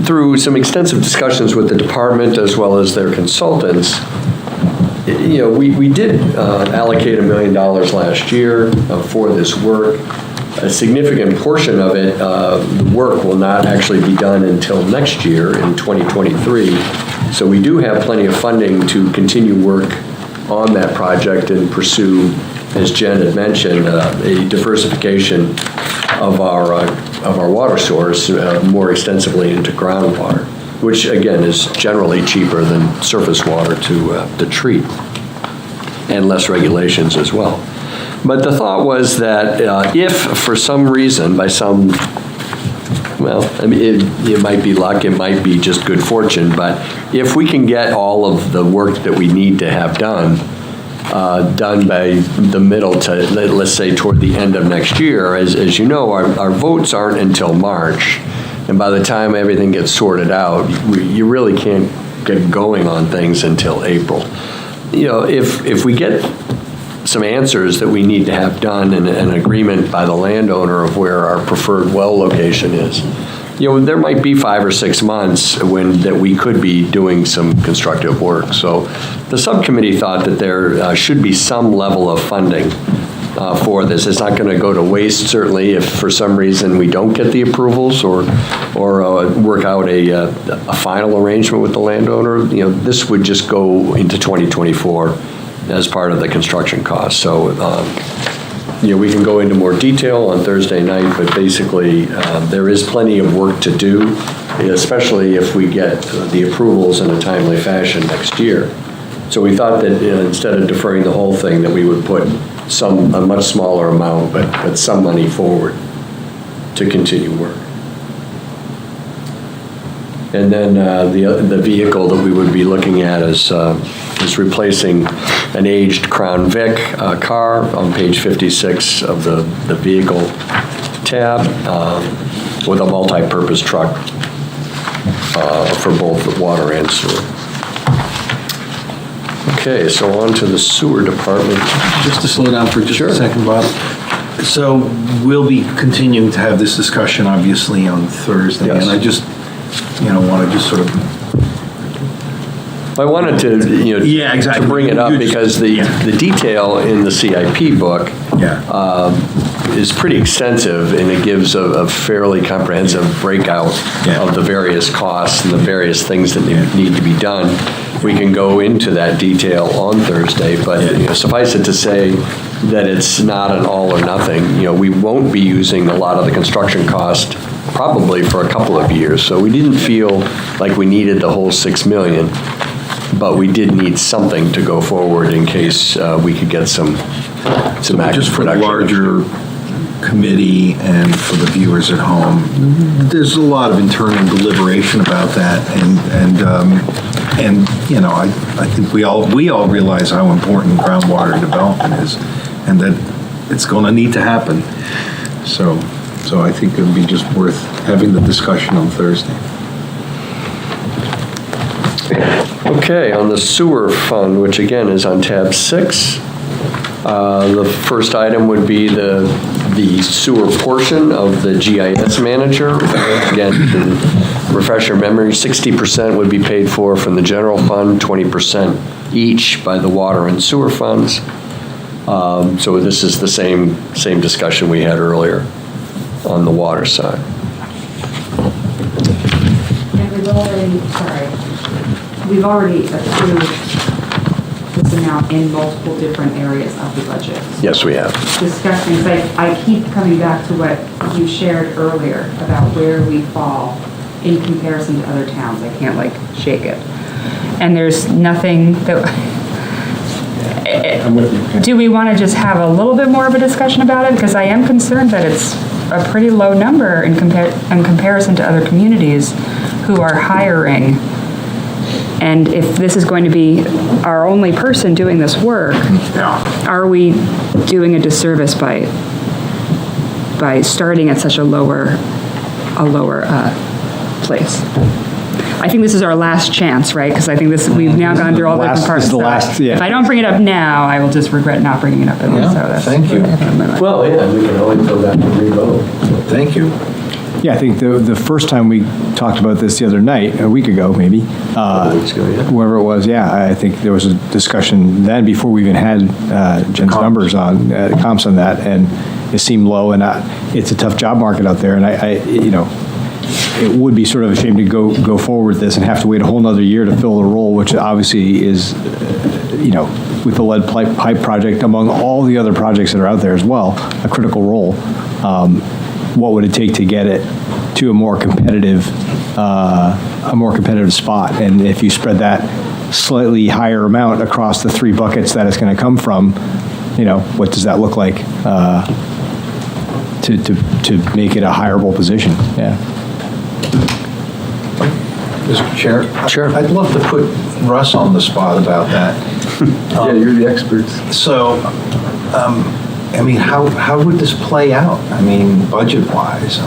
Through some extensive discussions with the department as well as their consultants, we did allocate $1 million last year for this work. A significant portion of it, the work will not actually be done until next year in 2023. So we do have plenty of funding to continue work on that project and pursue, as Jen had mentioned, a diversification of our water source more extensively into groundwater, which again is generally cheaper than surface water to treat, and less regulations as well. But the thought was that if for some reason, it might be luck, it might be just good fortune, but if we can get all of the work that we need to have done by the middle to, let's say, toward the end of next year, as you know, our votes aren't until March. And by the time everything gets sorted out, you really can't get going on things until April. If we get some answers that we need to have done and an agreement by the landowner of where our preferred well location is, there might be 5 or 6 months that we could be doing some constructive work. So the subcommittee thought that there should be some level of funding for this. It's not going to go to waste, certainly, if for some reason we don't get the approvals or work out a final arrangement with the landowner. This would just go into 2024 as part of the construction cost. So, we can go into more detail on Thursday night, but basically there is plenty of work to do, especially if we get the approvals in a timely fashion next year. So we thought that instead of deferring the whole thing, that we would put a much smaller amount, but some money forward to continue work. And then the vehicle that we would be looking at is replacing an aged Crown Vic car on page 56 of the vehicle tab with a multi-purpose truck for both the water and sewer. Okay, so on to the sewer department. Just to slow down for just a second, Bob. So we'll be continuing to have this discussion, obviously, on Thursday. Yes. And I just, want to just sort of... I wanted to, Yeah, exactly. to bring it up because the detail in the CIP book is pretty extensive, and it gives a fairly comprehensive breakout of the various costs and the various things that need to be done. We can go into that detail on Thursday, but suffice it to say that it's not an all or nothing. We won't be using a lot of the construction cost probably for a couple of years, so we didn't feel like we needed the whole $6 million, but we did need something to go forward in case we could get some active just for the production. larger committee and for the viewers at home, there's a lot of internal deliberation about that, and I think we all realize how important groundwater development is, and that it's going to need to happen. So I think it would be just worth having the discussion on Thursday. Okay, on the sewer fund, which again is on tab 6, the first item would be the sewer portion of the GIS manager. Again, to refresh your memory, 60% would be paid for from the general fund, 20% each by the water and sewer funds. So this is the same discussion we had earlier on the water side. we've already approved this amount in multiple different areas of the budget. Yes, we have. Discussing, I keep coming back to what you shared earlier about where we fall in comparison to other towns. I can't shake it. And there's nothing that, do we want to just have a little bit more of a discussion about it? Because I am concerned that it's a pretty low number in comparison to other communities who are hiring. And if this is going to be our only person doing this work, are we doing a disservice by starting at such a lower place? I think this is our last chance, right? Because I think we've now gone through all the different parts. This is the last, yeah. If I don't bring it up now, I will just regret not bringing it up. Thank you. Well, yeah, we can always go back and revote. Thank you. Yeah, I think the first time we talked about this the other night, a week ago maybe, Weeks ago, yeah. whoever it was, yeah, I think there was a discussion then before we even had Jen's numbers on, comps on that, and it seemed low, and it's a tough job market out there, and it would be sort of a shame to go forward with this and have to wait a whole nother year to fill the role, which obviously is, with the lead pipe project, among all the other projects that are out there as well, a critical role. What would it take to get it to a more competitive spot? And if you spread that slightly higher amount across the three buckets that it's going to come from, what does that look like to make it a hireable position? Yeah. Mr. Chair? Sure. I'd love to put Russ on the spot about that. Yeah, you're the experts. So, how would this play out? Budget-wise?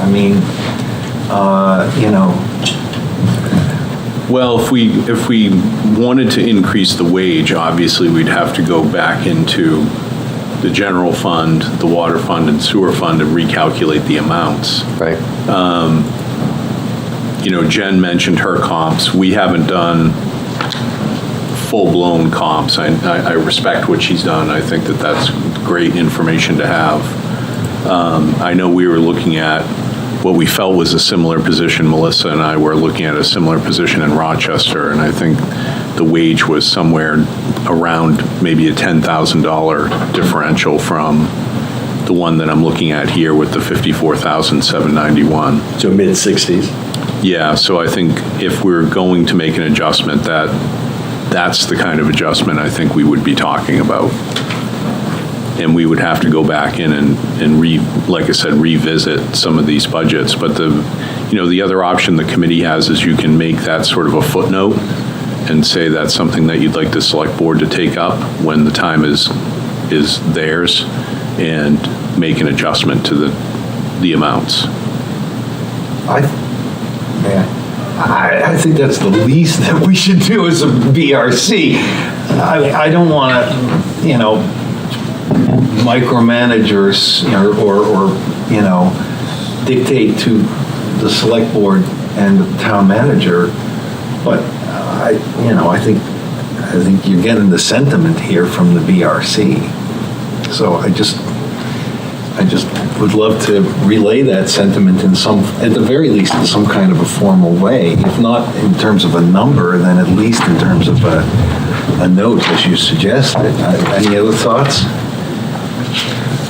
Well, if we wanted to increase the wage, obviously we'd have to go back into the general fund, the water fund and sewer fund and recalculate the amounts. Right. Jen mentioned her comps. We haven't done full-blown comps. I respect what she's done. I think that's great information to have. I know we were looking at what we felt was a similar position. Melissa and I were looking at a similar position in Rochester, and I think the wage was somewhere around maybe a $10,000 differential from the one that I'm looking at here with the $54,791. So mid-60s. Yeah, so I think if we're going to make an adjustment, that's the kind of adjustment I think we would be talking about. And we would have to go back in and like I said, revisit some of these budgets. But the other option the committee has is you can make that sort of a footnote and say that's something that you'd like the select board to take up when the time is theirs and make an adjustment to the amounts. I think that's the least that we should do as a BRC. I don't want to, micromanage or dictate to the select board and the town manager, but I think you're getting the sentiment here from the BRC. So I just would love to relay that sentiment at the very least, in some kind of a formal way. If not in terms of a number, then at least in terms of a note, as you suggested. Any other thoughts?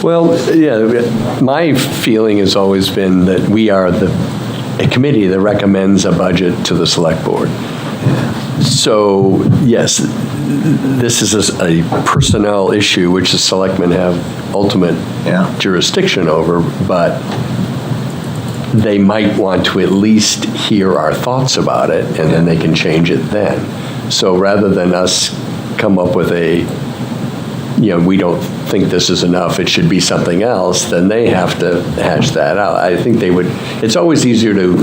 Well, yeah, my feeling has always been that we are a committee that recommends a budget to the select board. So, yes, this is a personnel issue which the selectmen have ultimate jurisdiction over, but they might want to at least hear our thoughts about it, and then they can change it then. So rather than us come up with we don't think this is enough, it should be something else, then they have to hash that out. I think it's always easier to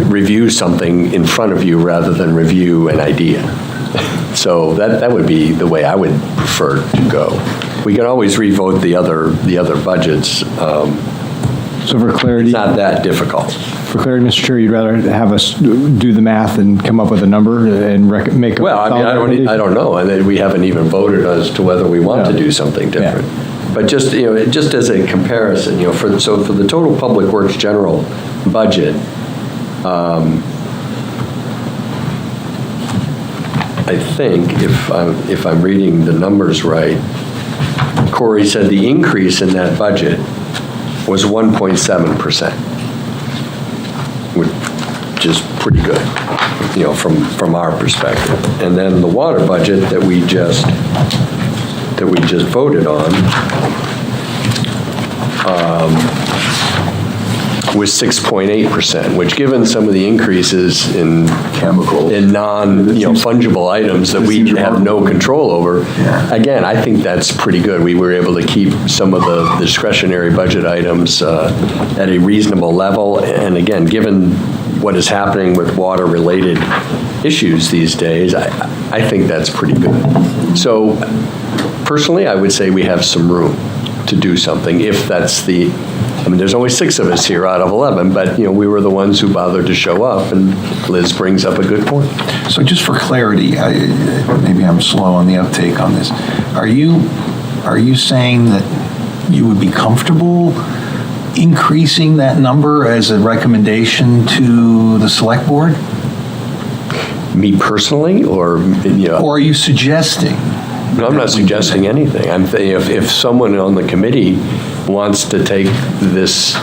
review something in front of you rather than review an idea. So that would be the way I would prefer to go. We can always revote the other budgets. So for clarity, it's not that difficult. For clarity, Mr. Chair, you'd rather have us do the math and come up with a number and make a... Well, I don't know, and then we haven't even voted as to whether we want to do something different. Yeah. But just as a comparison, for the total public works general budget, I think, if I'm reading the numbers right, Corey said the increase in that budget was 1.7%, which is pretty good, from our perspective. And then the water budget that we just voted on was 6.8%, which, given some of the increases in Chemicals. in fungible items that we have no control over, again, I think that's pretty good. We were able to keep some of the discretionary budget items at a reasonable level. And again, given what is happening with water-related issues these days, I think that's pretty good. So personally, I would say we have some room to do something if that's there's only 6 of us here out of 11, but, we were the ones who bothered to show up, and Liz brings up a good point. So just for clarity, maybe I'm slow on the uptake on this. Are you saying that you would be comfortable increasing that number as a recommendation to the select board? Me personally, or? Or are you suggesting? No, I'm not suggesting anything. I'm saying if someone on the committee wants to take this,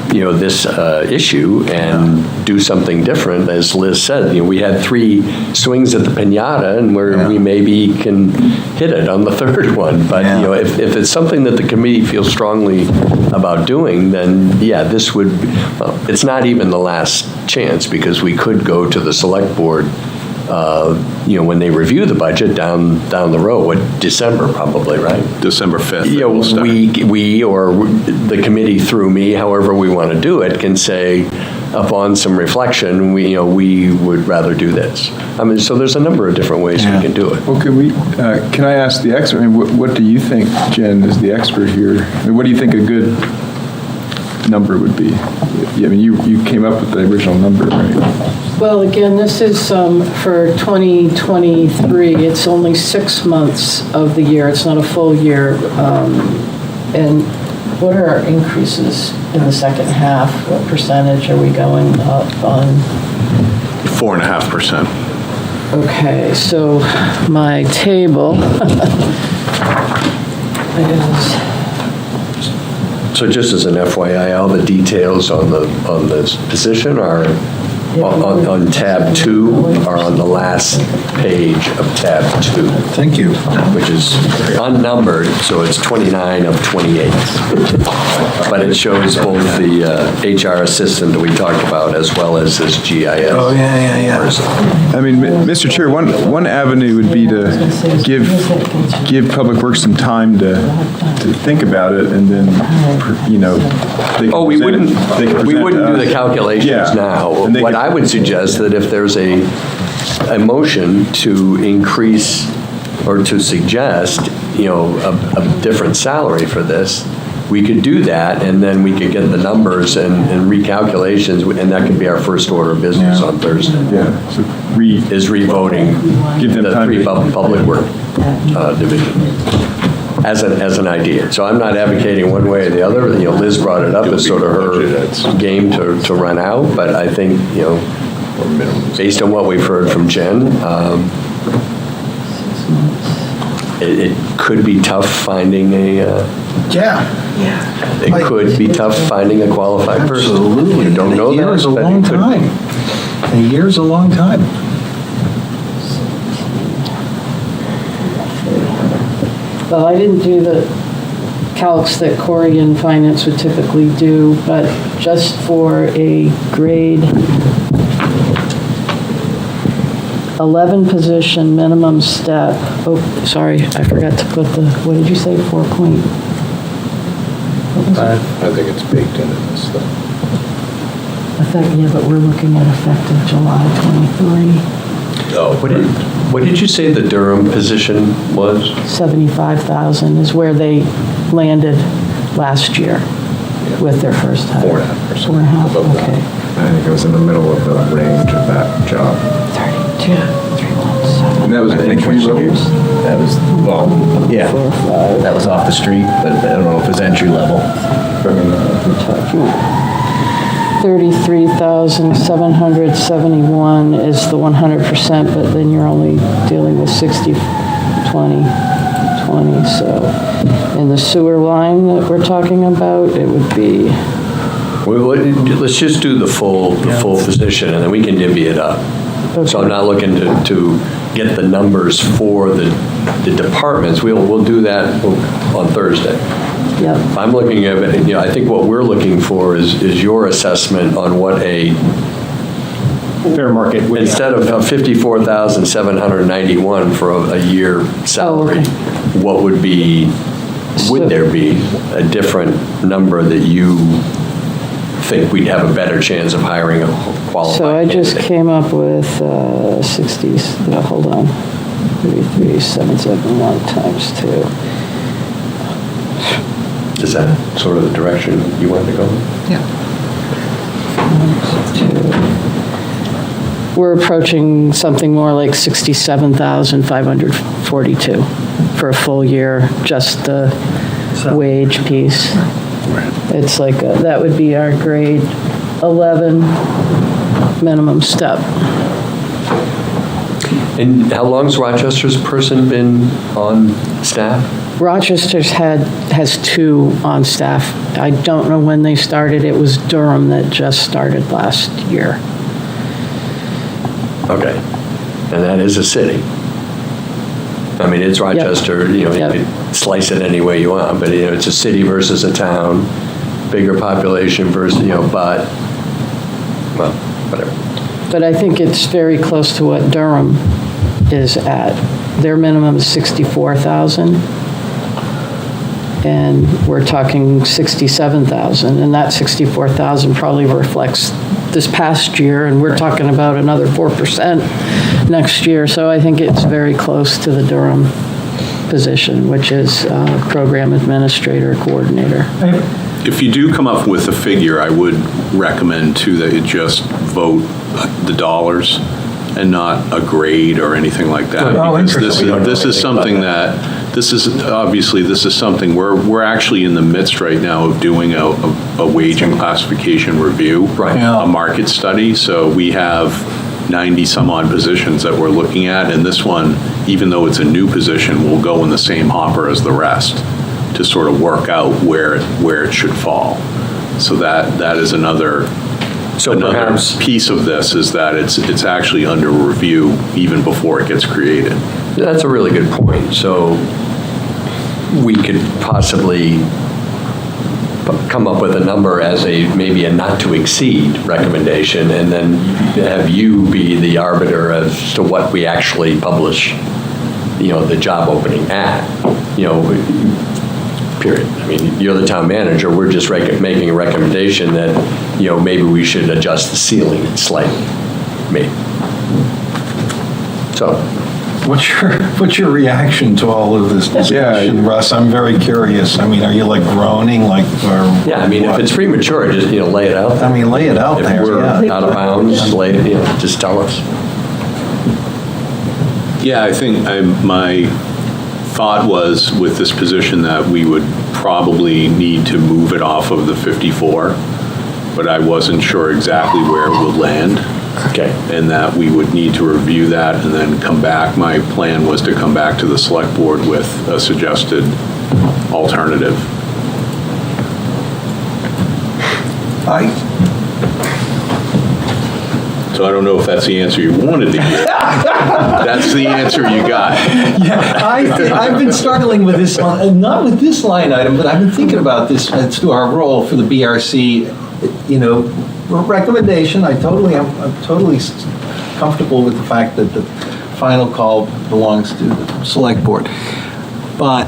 this issue and do something different, as Liz said, we had 3 swings at the piñata, and where we maybe can hit it on the 3rd one. But if it's something that the committee feels strongly about doing, then this would. It's not even the last chance, because we could go to the select board. When they review the budget down the road, December probably, right? December 5th. We or the committee through me, however we want to do it, can say, upon some reflection, we would rather do this. So there's a number of different ways we can do it. Well, can I ask the expert, what do you think, Jen, is the expert here? What do you think a good number would be? You came up with the original number, right? Well, again, this is for 2023. It's only 6 months of the year. It's not a full year. And what are our increases in the second half? What percentage are we going up on? 4.5%. Okay, so my table is... So just as an FYI, all the details on this position are on tab 2, are on the last page of tab 2. Thank you. Which is unnumbered, so it's 29 of 28. But it shows both the HR assistant that we talked about, as well as this GIS. Oh, yeah. Mr. Chair, one avenue would be to give Public Works some time to think about it, and then, we wouldn't do the calculations now. And What I would suggest that if there's a motion to increase or to suggest, a different salary for this, we could do that, and then we could get the numbers and recalculations, and that could be our first order of business on Thursday. So is revoting give them the time 3 public work division. As an idea. So I'm not advocating one way or the other. Liz brought it up as sort of her game to run out, but I think, based on what we've heard from Jen, it could be tough finding it could be tough finding a qualified person. Absolutely. You don't know A year is a but long it could be. time. A year is a long time. Well, I didn't do the calcs that Corey in finance would typically do, but just for a grade 11 position minimum step, sorry, I forgot to put what did you say, 4 point? I think it's baked into this stuff. I thought, but we're looking at effective July 23. What did you say the Durham position was? 75,000 is where they landed last year with their first hire. 4.5%. 4.5, okay. I think it was in the middle of the range of that job. 32, 317. And that was entry level? That was, that was off the street, but I don't know if it was entry level. 33,771 is the 100%, but then you're only dealing with 60, 20, 20, so in the sewer line that we're talking about, it would be, Let's just do the full position, and then we can divvy it up. So I'm not looking to get the numbers for the departments. We'll do that on Thursday. yep. I'm looking at it, I think what we're looking for is your assessment on what a, Fair market. instead of 54,791 for a year salary, what would there be a different number that you think we'd have a better chance of hiring a qualified So I just candidate? came up with 60s, hold on, 33,771 times 2. Is that sort of the direction you want to go? We're approaching something more like 67,542 for a full year, just the wage piece. It's like, that would be our grade 11 minimum step. And how long's Rochester's person been on staff? Rochester's has 2 on staff. I don't know when they started. It was Durham that just started last year. Okay. And that is a city. I mean, it's Rochester, you Yep. could slice it any way you want, but, it's a city versus a town, bigger population versus, but, well, whatever. But I think it's very close to what Durham is at. Their minimum is 64,000. And we're talking 67,000, and that 64,000 probably reflects this past year, and we're talking about another 4% next year. So I think it's very close to the Durham position, which is program administrator, coordinator. If you do come up with a figure, I would recommend too that you just vote the dollars and not a grade or anything like that. Oh, Because interesting. this is something that, this is something we're actually in the midst right now of doing a wage and classification review. Right. Yeah. A market study, so we have 90 some odd positions that we're looking at, and this one, even though it's a new position, will go in the same hopper as the rest to sort of work out where it should fall. So that is another perhaps- piece of this, is that it's actually under review even before it gets created. That's a really good point. So we could possibly come up with a number as maybe a not to exceed recommendation, and then have you be the arbiter as to what we actually publish, the job opening at, period. I mean, you're the town manager, we're just making a recommendation that, maybe we should adjust the ceiling slightly, maybe. So, What's your reaction to all of this discussion, Russ? I'm very curious. I mean, are you like groaning, like, or? yeah, I mean, if it's premature, just, lay it out there. I mean, lay it out there, If we're yeah. out of bounds, lay it, just tell us. Yeah, I think my thought was with this position that we would probably need to move it off of the 54, but I wasn't sure exactly where it would land. Okay. And that we would need to review that and then come back. My plan was to come back to the select board with a suggested alternative. So I don't know if that's the answer you wanted to hear. That's the answer you got. Yeah, I've been struggling with this, not with this line item, but I've been thinking about this to our role for the BRC, recommendation. I'm totally comfortable with the fact that the final call belongs to the select board. But,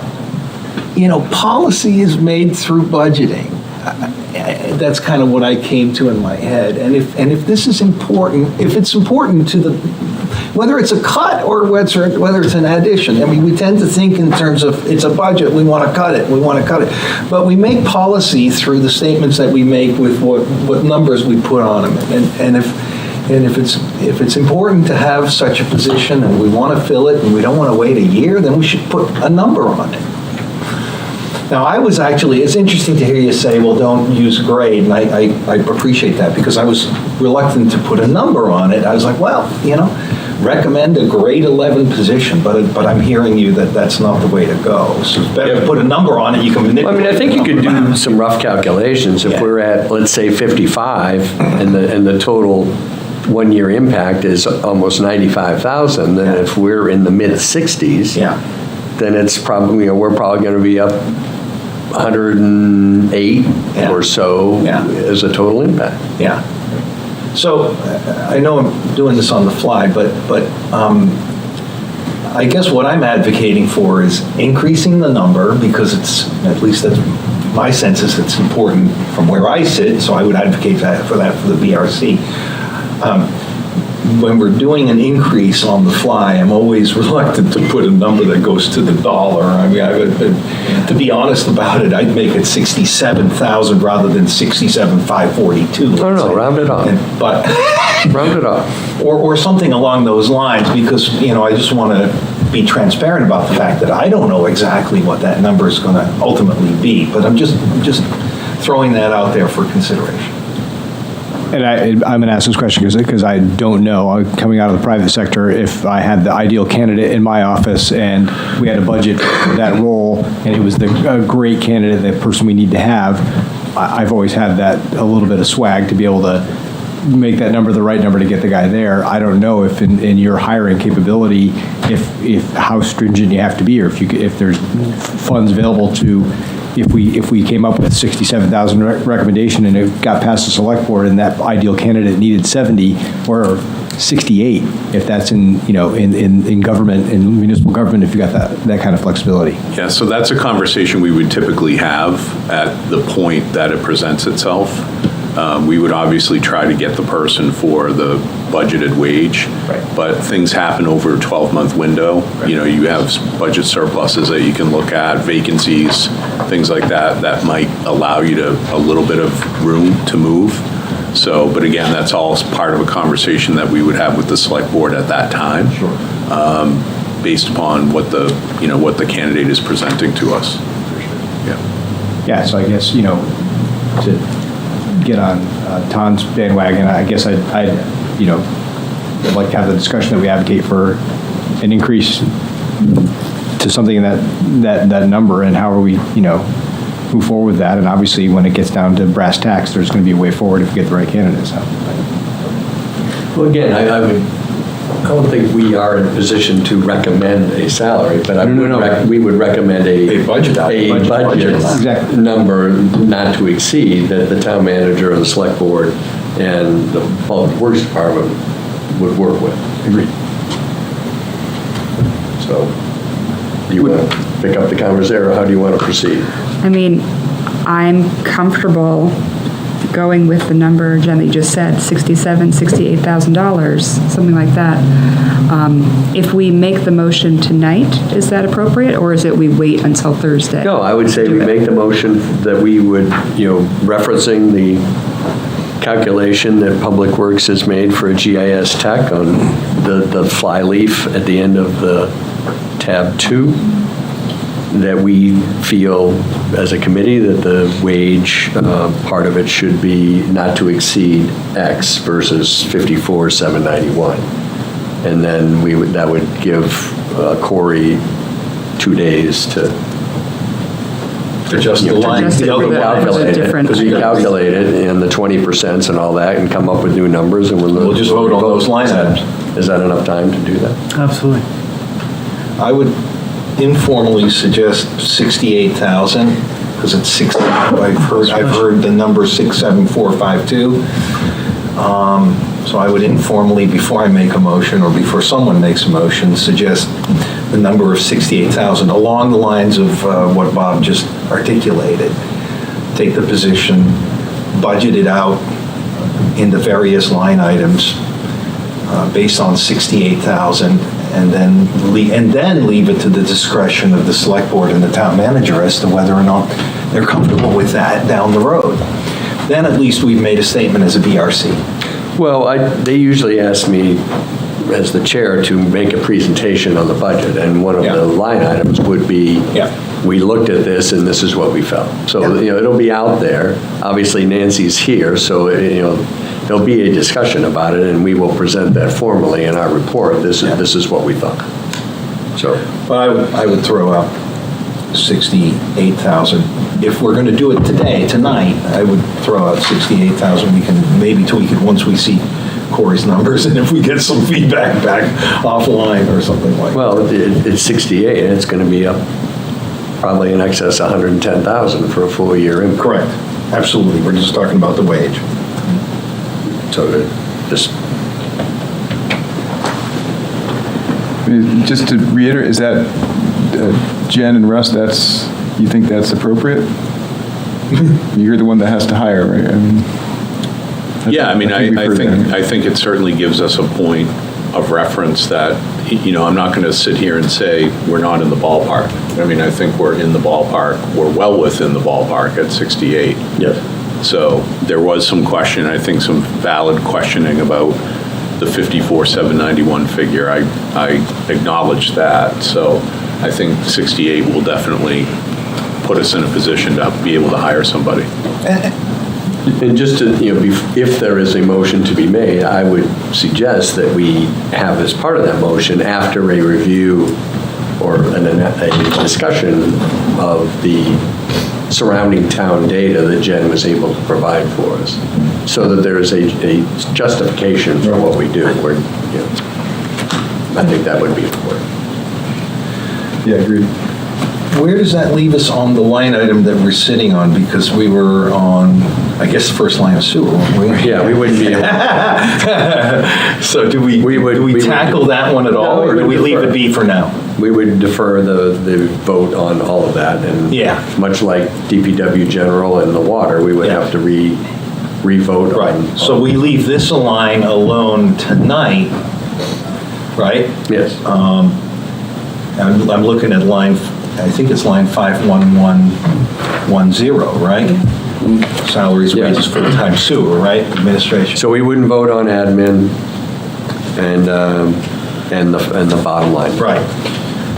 policy is made through budgeting. That's kind of what I came to in my head. And if this is important, if it's important to the, whether it's a cut or whether it's an addition, I mean, we tend to think in terms of it's a budget, we want to cut it. But we make policy through the statements that we make with what numbers we put on them. And if it's important to have such a position and we want to fill it and we don't want to wait a year, then we should put a number on it. Now, it's interesting to hear you say, well, don't use grade, and I appreciate that, because I was reluctant to put a number on it. I was like, well, recommend a grade 11 position, but I'm hearing you that that's not the way to go. So it's better to put a number on it, you can manipulate. I mean, I think you could do some rough calculations. If we're at, let's say, 55, and the total one-year impact is almost 95,000, then if we're in the mid-60s, then it's probably, we're probably going to be up 108 or so as a total impact. Yeah. So I know I'm doing this on the fly, but I guess what I'm advocating for is increasing the number, because it's, at least that's my sense is, it's important from where I sit, so I would advocate for the BRC. When we're doing an increase on the fly, I'm always reluctant to put a number that goes to the dollar. I mean, to be honest about it, I'd make it 67,000 rather than 67,542. No, round it off. But round it off. Or something along those lines, because, I just want to be transparent about the fact that I don't know exactly what that number is going to ultimately be, but I'm just throwing that out there for consideration. And I'm going to ask this question because I don't know. I'm coming out of the private sector. If I had the ideal candidate in my office and we had a budget for that role, and it was a great candidate, the person we need to have, I've always had that a little bit of swag to be able to make that number the right number to get the guy there. I don't know if in your hiring capability, if how stringent you have to be, or if there's funds available to. If we came up with 67,000 recommendation and it got past the select board and that ideal candidate needed 70 or 68, if that's in government, in municipal government, if you got that kind of flexibility. Yeah, so that's a conversation we would typically have at the point that it presents itself. We would obviously try to get the person for the budgeted wage, but things happen over a 12-month window. You have budget surpluses that you can look at, vacancies, things like that might allow you a little bit of room to move. So, but again, that's all part of a conversation that we would have with the select board at that time, based upon what the candidate is presenting to us. Yeah, so I guess, to get on Tom's bandwagon, I guess I'd like to have the discussion that we advocate for an increase to something in that number, and how are we, move forward with that. And obviously, when it gets down to brass tacks, there's going to be a way forward if we get the right candidates. Well, again, I don't think we are in a position to recommend a salary, but we would recommend a budget number not to exceed that the town manager and the select board and the public works department would work with. Agreed. So, do you want to pick up the conversation, or how do you want to proceed? I mean, I'm comfortable going with the number, Jen, that you just said, $67,000, $68,000, something like that. If we make the motion tonight, is that appropriate, or is it we wait until Thursday? No, I would say we make the motion that we would, referencing the calculation that Public Works has made for a GIS tech on the flyleaf at the end of the tab 2, that we feel as a committee that the wage part of it should be not to exceed X versus 54,791. And then that would give Corey 2 days to adjust the line. Because we calculate it and the 20% and all that and come up with new numbers, and we'll just vote on those line items. Is that enough time to do that? Absolutely. I would informally suggest 68,000, because it's 60. I've heard the number 67452. So I would informally, before I make a motion or before someone makes a motion, suggest the number of 68,000 along the lines of what Bob just articulated. Take the position, budget it out in the various line items based on 68,000, and then leave it to the discretion of the select board and the town manager as to whether or not they're comfortable with that down the road. Then at least we've made a statement as a BRC. Well, they usually ask me as the chair to make a presentation on the budget, and one of the line items would be we looked at this and this is what we felt. So, it'll be out there. Obviously Nancy's here, so, there'll be a discussion about it and we will present that formally in our report. This is what we thought. So. But I would throw out 68,000. If we're going to do it tonight, I would throw out 68,000. We can maybe tweak it once we see Corey's numbers and if we get some feedback back offline or something like that. Well, it's 68 and it's going to be up probably in excess of 110,000 for a full year income. Correct. Absolutely. We're just talking about the wage. So just. Just to reiterate, is that, Jen and Russ, you think that's appropriate? You're the one that has to hire, right? Yeah, I mean, we've heard that. I think it certainly gives us a point of reference that, I'm not going to sit here and say we're not in the ballpark. I mean, I think we're in the ballpark. We're well within the ballpark at 68. Yes. So there was some question, I think some valid questioning about the 54,791 figure. I acknowledge that. So I think 68 will definitely put us in a position to be able to hire somebody. And just to, if there is a motion to be made, I would suggest that we have as part of that motion, after a review or a discussion of the surrounding town data that Jen was able to provide for us, so that there is a justification for what we do. I think that would be important. Yeah, agreed. Where does that leave us on the line item that we're sitting on? Because we were on, I guess, the first line of sewer, weren't we? Yeah, we wouldn't be able. So do we tackle that one at all, or do we leave it be for now? We would defer the vote on all of that, and much like DPW general and the water, we would have to re-vote on. So we leave this line alone tonight, right? Yes. I'm looking at line, I think it's line 51110, right? Salaries, wages, full-time sewer, right? Administration. So we wouldn't vote on admin and the bottom line. Right.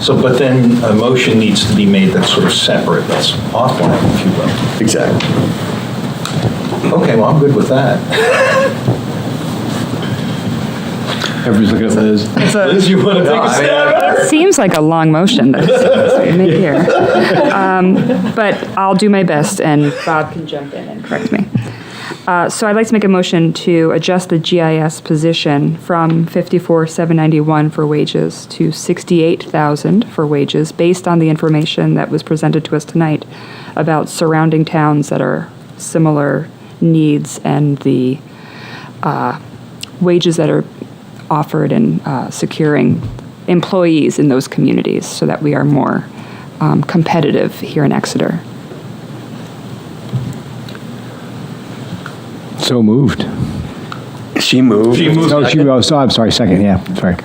So, but then a motion needs to be made that's sort of separate, that's offline, if you will. Exactly. Okay, well, I'm good with that. Everybody's looking at Liz. Liz, you want to take a stab at it? It seems like a long motion that's made here. But I'll do my best, and Bob can jump in and correct me. So I'd like to make a motion to adjust the GIS position from 54,791 for wages to 68,000 for wages, based on the information that was presented to us tonight about surrounding towns that are similar needs and the wages that are offered in securing employees in those communities, so that we are more competitive here in Exeter. So moved. She moved. I'm sorry, second, yeah, sorry.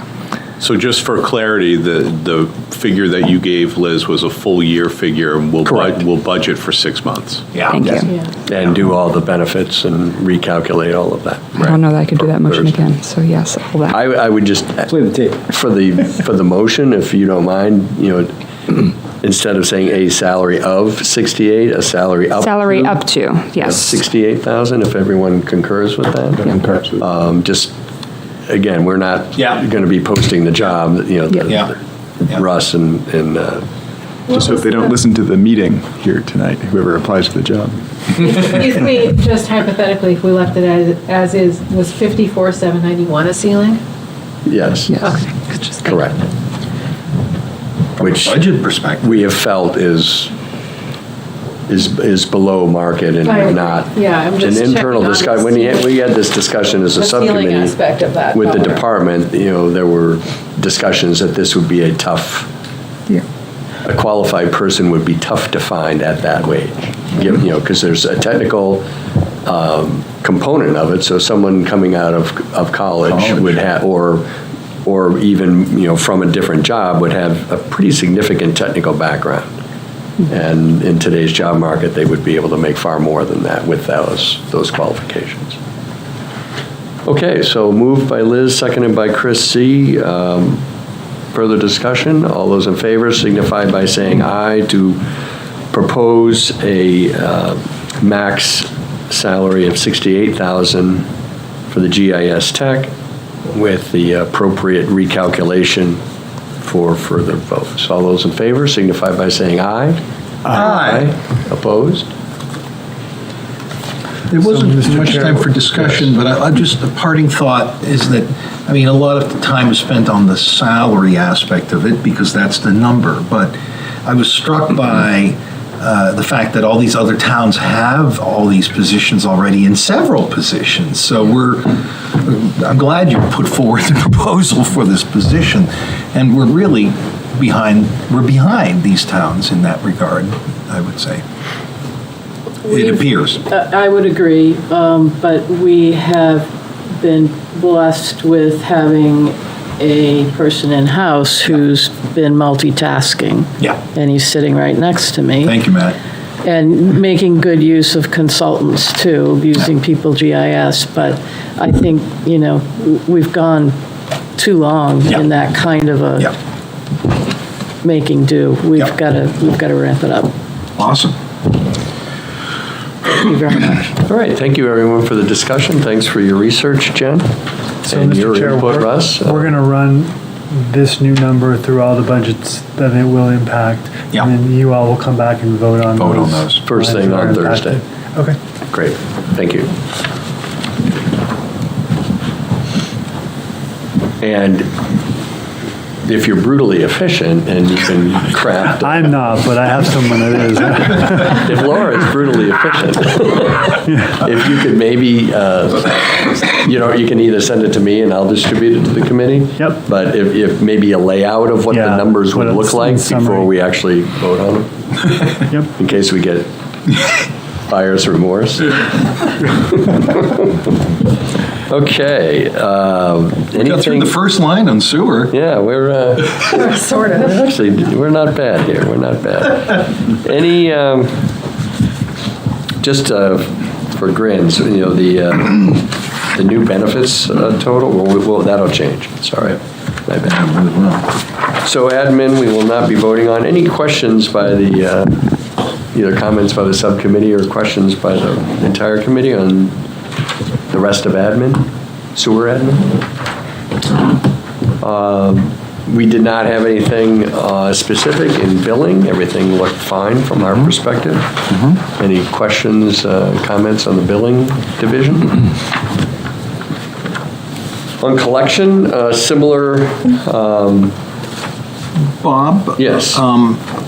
So just for clarity, the figure that you gave, Liz, was a full year figure, and we'll budget for 6 months. Yeah. Thank you. And do all the benefits and recalculate all of that. I don't know that I could do that motion again, so yes, all that. I would just, Play the tape. for the motion, if you don't mind, instead of saying a salary of 68, a salary up. Salary to up to, yes. 68,000, if everyone concurs with that. Just, again, we're not going to be posting the job, Russ and Just hope they don't listen to the meeting here tonight, whoever applies for the job. If we, just hypothetically, if we left it as is, was 54,791 a ceiling? Yes. Okay. Correct. Which Budget perspective. we have felt is below market and not. Yeah, I'm just an internal checking on discussion. the When we had this discussion as a the ceiling subcommittee aspect of that with the dollar. department, there were discussions that this would be a tough, a qualified person would be tough to find at that wage, because there's a technical component of it. So someone coming out of college would have, or even, from a different job would have a pretty significant technical background. And in today's job market, they would be able to make far more than that with those qualifications. Okay, so moved by Liz, seconded by Chris C. further discussion? All those in favor signify by saying aye to propose a max salary of $68,000 for the GIS tech with the appropriate recalculation for further votes. All those in favor signify by saying aye. Aye. Opposed? There wasn't Mr. much Chair- time for discussion, but I just, a parting thought is that, I mean, a lot of the time is spent on the salary aspect of it because that's the number. But I was struck by the fact that all these other towns have all these positions already in several positions. So I'm glad you put forward the proposal for this position. And we're really behind these towns in that regard, I would say. It appears. I would agree, but we have been blessed with having a person in-house who's been multitasking. Yeah. And he's sitting right next to me. Thank you, Matt. And making good use of consultants too, using People GIS. But I think, we've gone too long Yeah. in that kind of a Yeah. making do. We've Yeah. got to ramp it up. Awesome. Thank you very much. All right, thank you everyone for the discussion. Thanks for your research, Jen. So, And Mr. your Chair, input, Russ. we're going to run this new number through all the budgets that it will impact. Yeah. And then you all will come back and vote on Vote on those. those. First thing on lines that are Thursday. impacted. Okay. Great, thank you. And if you're brutally efficient and you can craft, I'm not, but I have someone that is. if Laura is brutally efficient, if you could maybe, you can either send it to me and I'll distribute it to the committee. Yep. But if maybe a layout of what the Yeah, numbers would what look it's like in before summary. we actually vote on them, Yep. in case we get buyer's remorse. Okay. We got through Anything? the first line on sewer. Yeah, we're, Sort of. actually, we're not bad here, we're not bad. Any, just for grins, the new benefits total, well, that'll change, sorry, my bad. So admin, we will not be voting on. Any questions by the, either comments by the subcommittee or questions by the entire committee on the rest of admin, sewer admin? We did not have anything specific in billing. Everything looked fine from our perspective. Any questions, comments on the billing division? On collection, similar, Bob? Yes.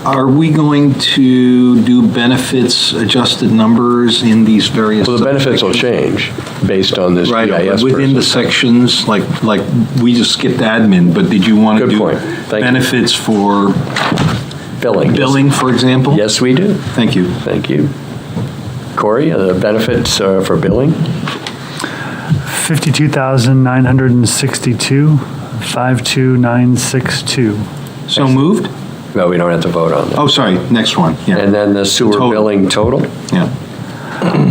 Are we going to do benefits adjusted numbers in these various? well, the benefits will change based on this Right, GIS within the person. sections, like we just skipped admin, but did you want to Good do point. Thank you. benefits for Billing. billing, for example? Yes, we do. Thank you. Thank you. Corey, the benefits for billing? 52,962, 52962. So moved? No, we don't have to vote on that. Oh, sorry, next one, yeah. And then the sewer Total. billing total? Yeah.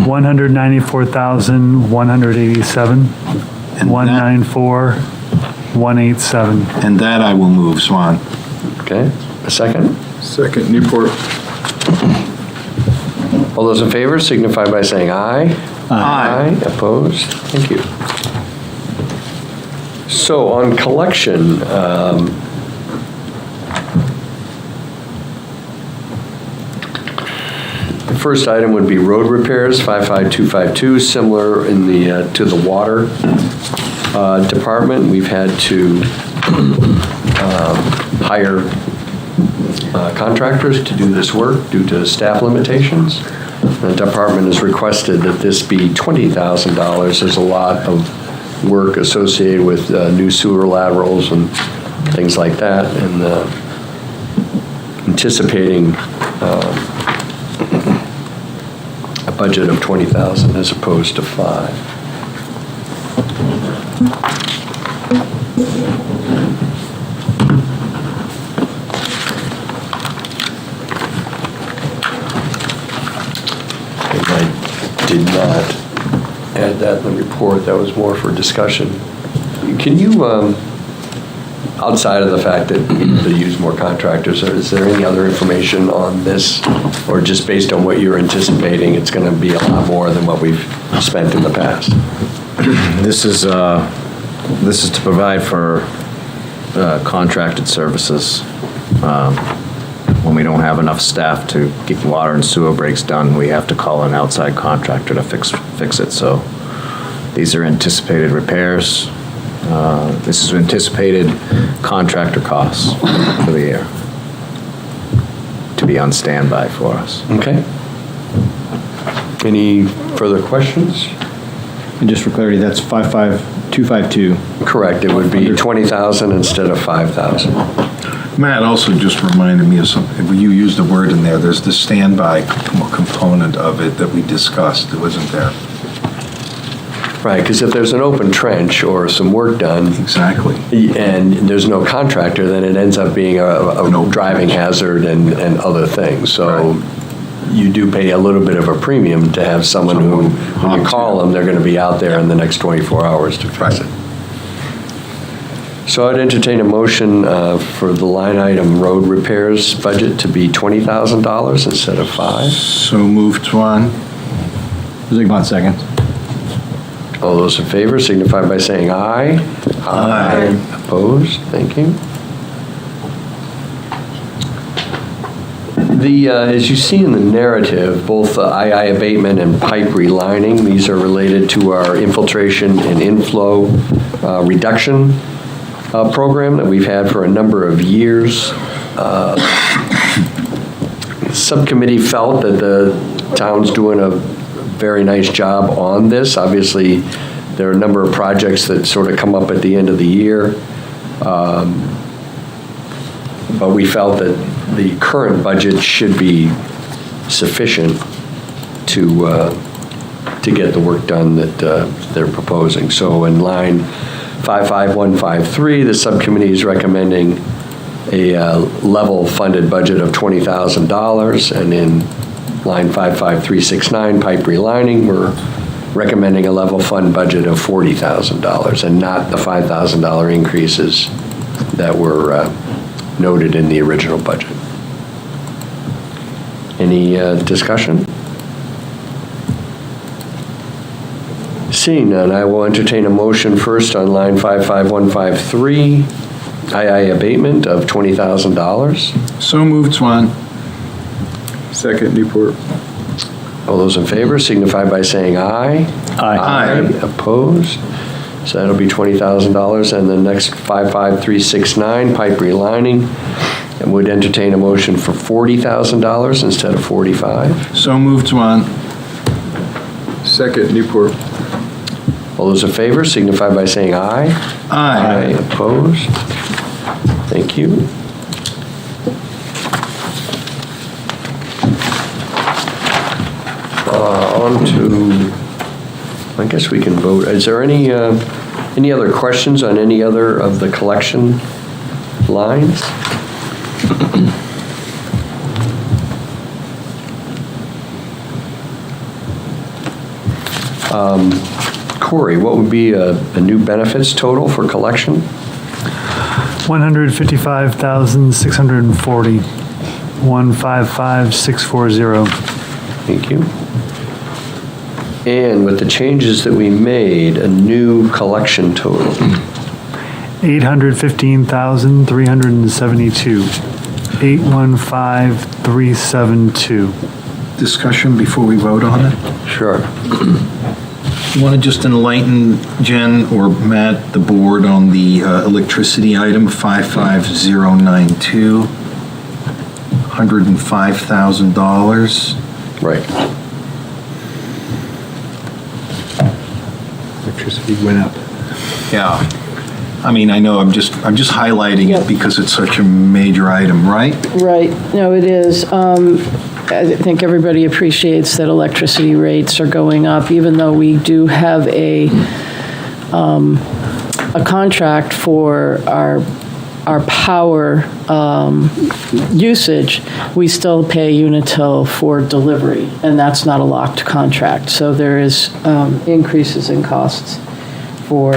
194,187, And 194,187. And that I will move, Swan. Okay, a second? Second, Newport. All those in favor signify by saying aye. Aye. Opposed? Thank you. So on collection, the first item would be road repairs, 55252, similar in the, to the water department. We've had to hire contractors to do this work due to staff limitations. The department has requested that this be $20,000. There's a lot of work associated with new sewer laterals and things like that, and anticipating a budget of $20,000 as opposed to $5,000. I did not add that in the report. That was more for discussion. Can you outside of the fact that we need to use more contractors, is there any other information on this? Or just based on what you're anticipating, it's going to be a lot more than what we've spent in the past? This is to provide for contracted services. When we don't have enough staff to get water and sewer breaks done, we have to call an outside contractor to fix it. So these are anticipated repairs. This is anticipated contractor costs for the year to be on standby for us. Okay. Any further questions? And just for clarity, that's 55252. Correct, it would be 20,000 instead of 5,000. Matt also just reminded me of something, you used a word in there, there's the standby component of it that we discussed, it wasn't there. Right, because if there's an open trench or some work done. Exactly. And there's no contractor, then it ends up being a driving hazard and other things. So you do pay a little bit of a premium to have someone who, when you call them, they're going to be out there in the next 24 hours to fix it. So I'd entertain a motion for the line item road repairs budget to be $20,000 instead of $5,000. So moved, Juan. Zigmont second. All those in favor signify by saying aye. Aye. Opposed? Thank you. As you see in the narrative, both II abatement and pipe relining, these are related to our infiltration and inflow reduction program that we've had for a number of years. Subcommittee felt that the town's doing a very nice job on this. Obviously, there are a number of projects that sort of come up at the end of the year. But we felt that the current budget should be sufficient to get the work done that they're proposing. So in line 55153, the subcommittee is recommending a level funded budget of $20,000, and in line 55369, pipe relining, we're recommending a level fund budget of $40,000 and not the $5,000 increases that were noted in the original budget. Any discussion? Seeing none, I will entertain a motion first on line 55153, II abatement of $20,000. So moved, Juan. Second, Newport. All those in favor signify by saying aye. Aye. Opposed? So that'll be $20,000. And the next 55369, pipe relining, and would entertain a motion for $40,000 instead of $45,000. So moved, Juan. Second, Newport. All those in favor signify by saying aye. Aye. Opposed? Thank you. On to, I guess we can vote. Is there any other questions on any other of the collection lines? Corey, what would be a new benefits total for collection? $155,640. 155,640. Thank you. And with the changes that we made, a new collection total. 815,372. 815,372. Discussion before we vote on it? Sure. You want to just enlighten Jen or Matt, the board, on the electricity item 55092, $105,000. Right. Electricity went up. Yeah. I mean, I know I'm just highlighting it because it's such a major item, right? Right, no, it is. I think everybody appreciates that electricity rates are going up, even though we do have a contract for our power usage. We still pay Unitil for delivery, and that's not a locked contract. So there is increases in costs for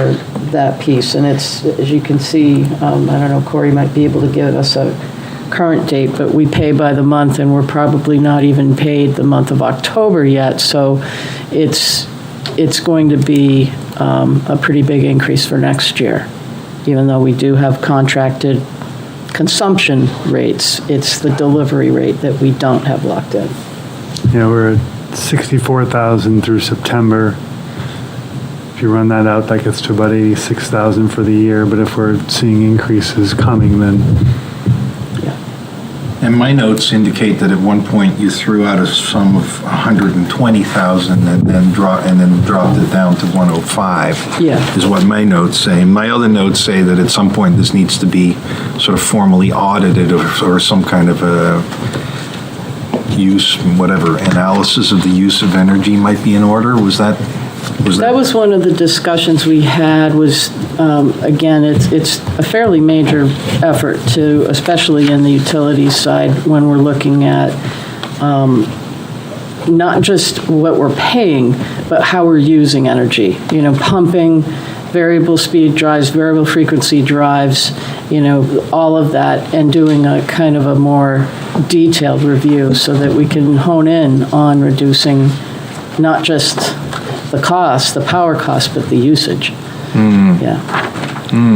that piece. And it's, as you can see, I don't know, Corey might be able to give us a current date, but we pay by the month, and we're probably not even paid the month of October yet. So it's going to be a pretty big increase for next year, even though we do have contracted consumption rates. It's the delivery rate that we don't have locked in. Yeah, we're at 64,000 through September. If you run that out, that gets to about 86,000 for the year, but if we're seeing increases coming, then And my notes indicate that at one point you threw out a sum of 120,000 and then dropped it down to 105. Yeah. Is what my notes say. My other notes say that at some point this needs to be sort of formally audited or some kind of a use, whatever, analysis of the use of energy might be in order. That was one of the discussions we had was, again, it's a fairly major effort to, especially in the utilities side, when we're looking at not just what we're paying, but how we're using energy. You know, pumping, variable speed drives, variable frequency drives, you know, all of that, and doing a kind of a more detailed review so that we can hone in on reducing not just the cost, the power cost, but the usage. Yeah.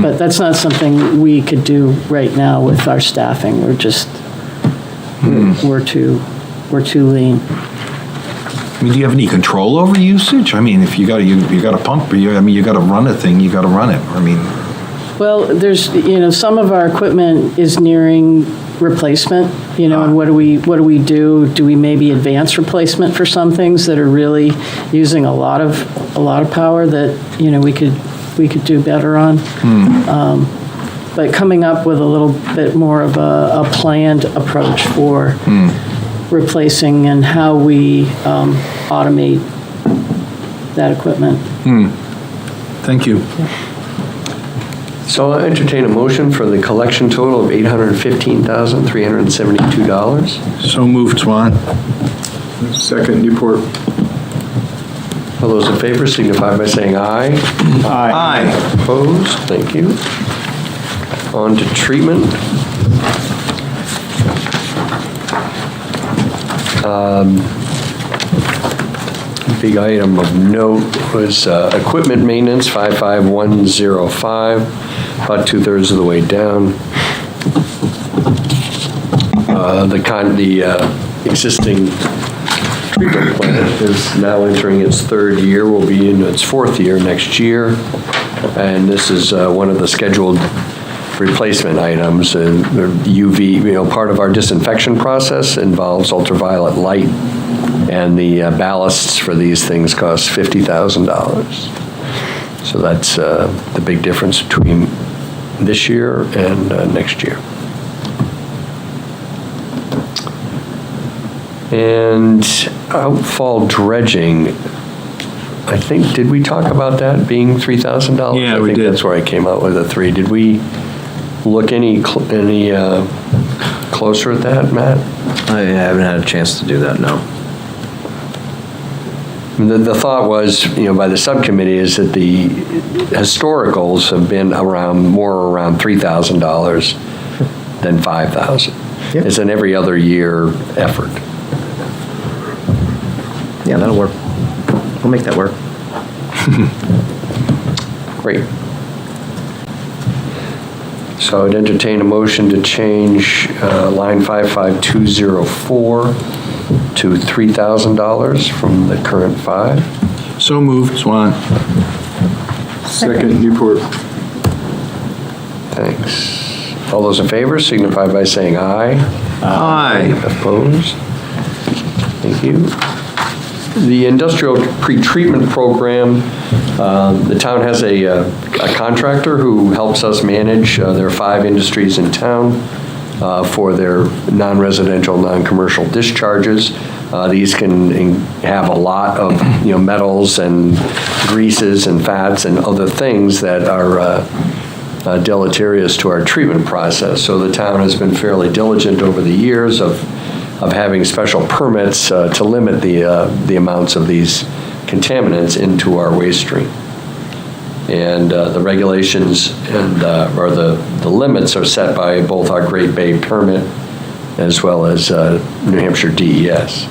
But that's not something we could do right now with our staffing. We're just, we're too lean. I mean, do you have any control over usage? I mean, if you got a pump, you got to run a thing, you got to run it. I mean, well, there's, you know, some of our equipment is nearing replacement, you know, and what do we do? Do we maybe advance replacement for some things that are really using a lot of power that, you know, we could do better on? But coming up with a little bit more of a planned approach for replacing and how we automate that equipment. thank you. So I'll entertain a motion for the collection total of $815,372. So moved, Swan. Second, Newport. All those in favor signify by saying aye. Aye. Opposed? Thank you. On to treatment. Big item of note was equipment maintenance, 55105, about 2/3 of the way down. The existing treatment plant is now entering its third year, will be in its fourth year next year. And this is one of the scheduled replacement items. UV, you know, part of our disinfection process involves ultraviolet light, and the ballasts for these things cost $50,000. So that's the big difference between this year and next year. And outfall dredging, I think, did we talk about that being $3,000? Yeah, we I think did. that's where I came out with a 3. Did we look any closer at that, Matt? I haven't had a chance to do that, no. The thought was, you know, by the subcommittee is that the historicals have been more around $3,000 than $5,000. Yep. It's an every other year effort. Yeah, that'll work. We'll make that work. Great. So I'd entertain a motion to change line 55204 to $3,000 from the current 5. So moved, Swan. Second, Newport. Thanks. All those in favor signify by saying aye. Aye. Opposed? Thank you. The industrial pretreatment program, the town has a contractor who helps us manage. There are 5 industries in town for their non-residential, non-commercial discharges. These can have a lot of, you know, metals and greases and fats and other things that are deleterious to our treatment process. So the town has been fairly diligent over the years of having special permits to limit the amounts of these contaminants into our waste stream. And the regulations and, or the limits are set by both our Great Bay permit as well as New Hampshire DES.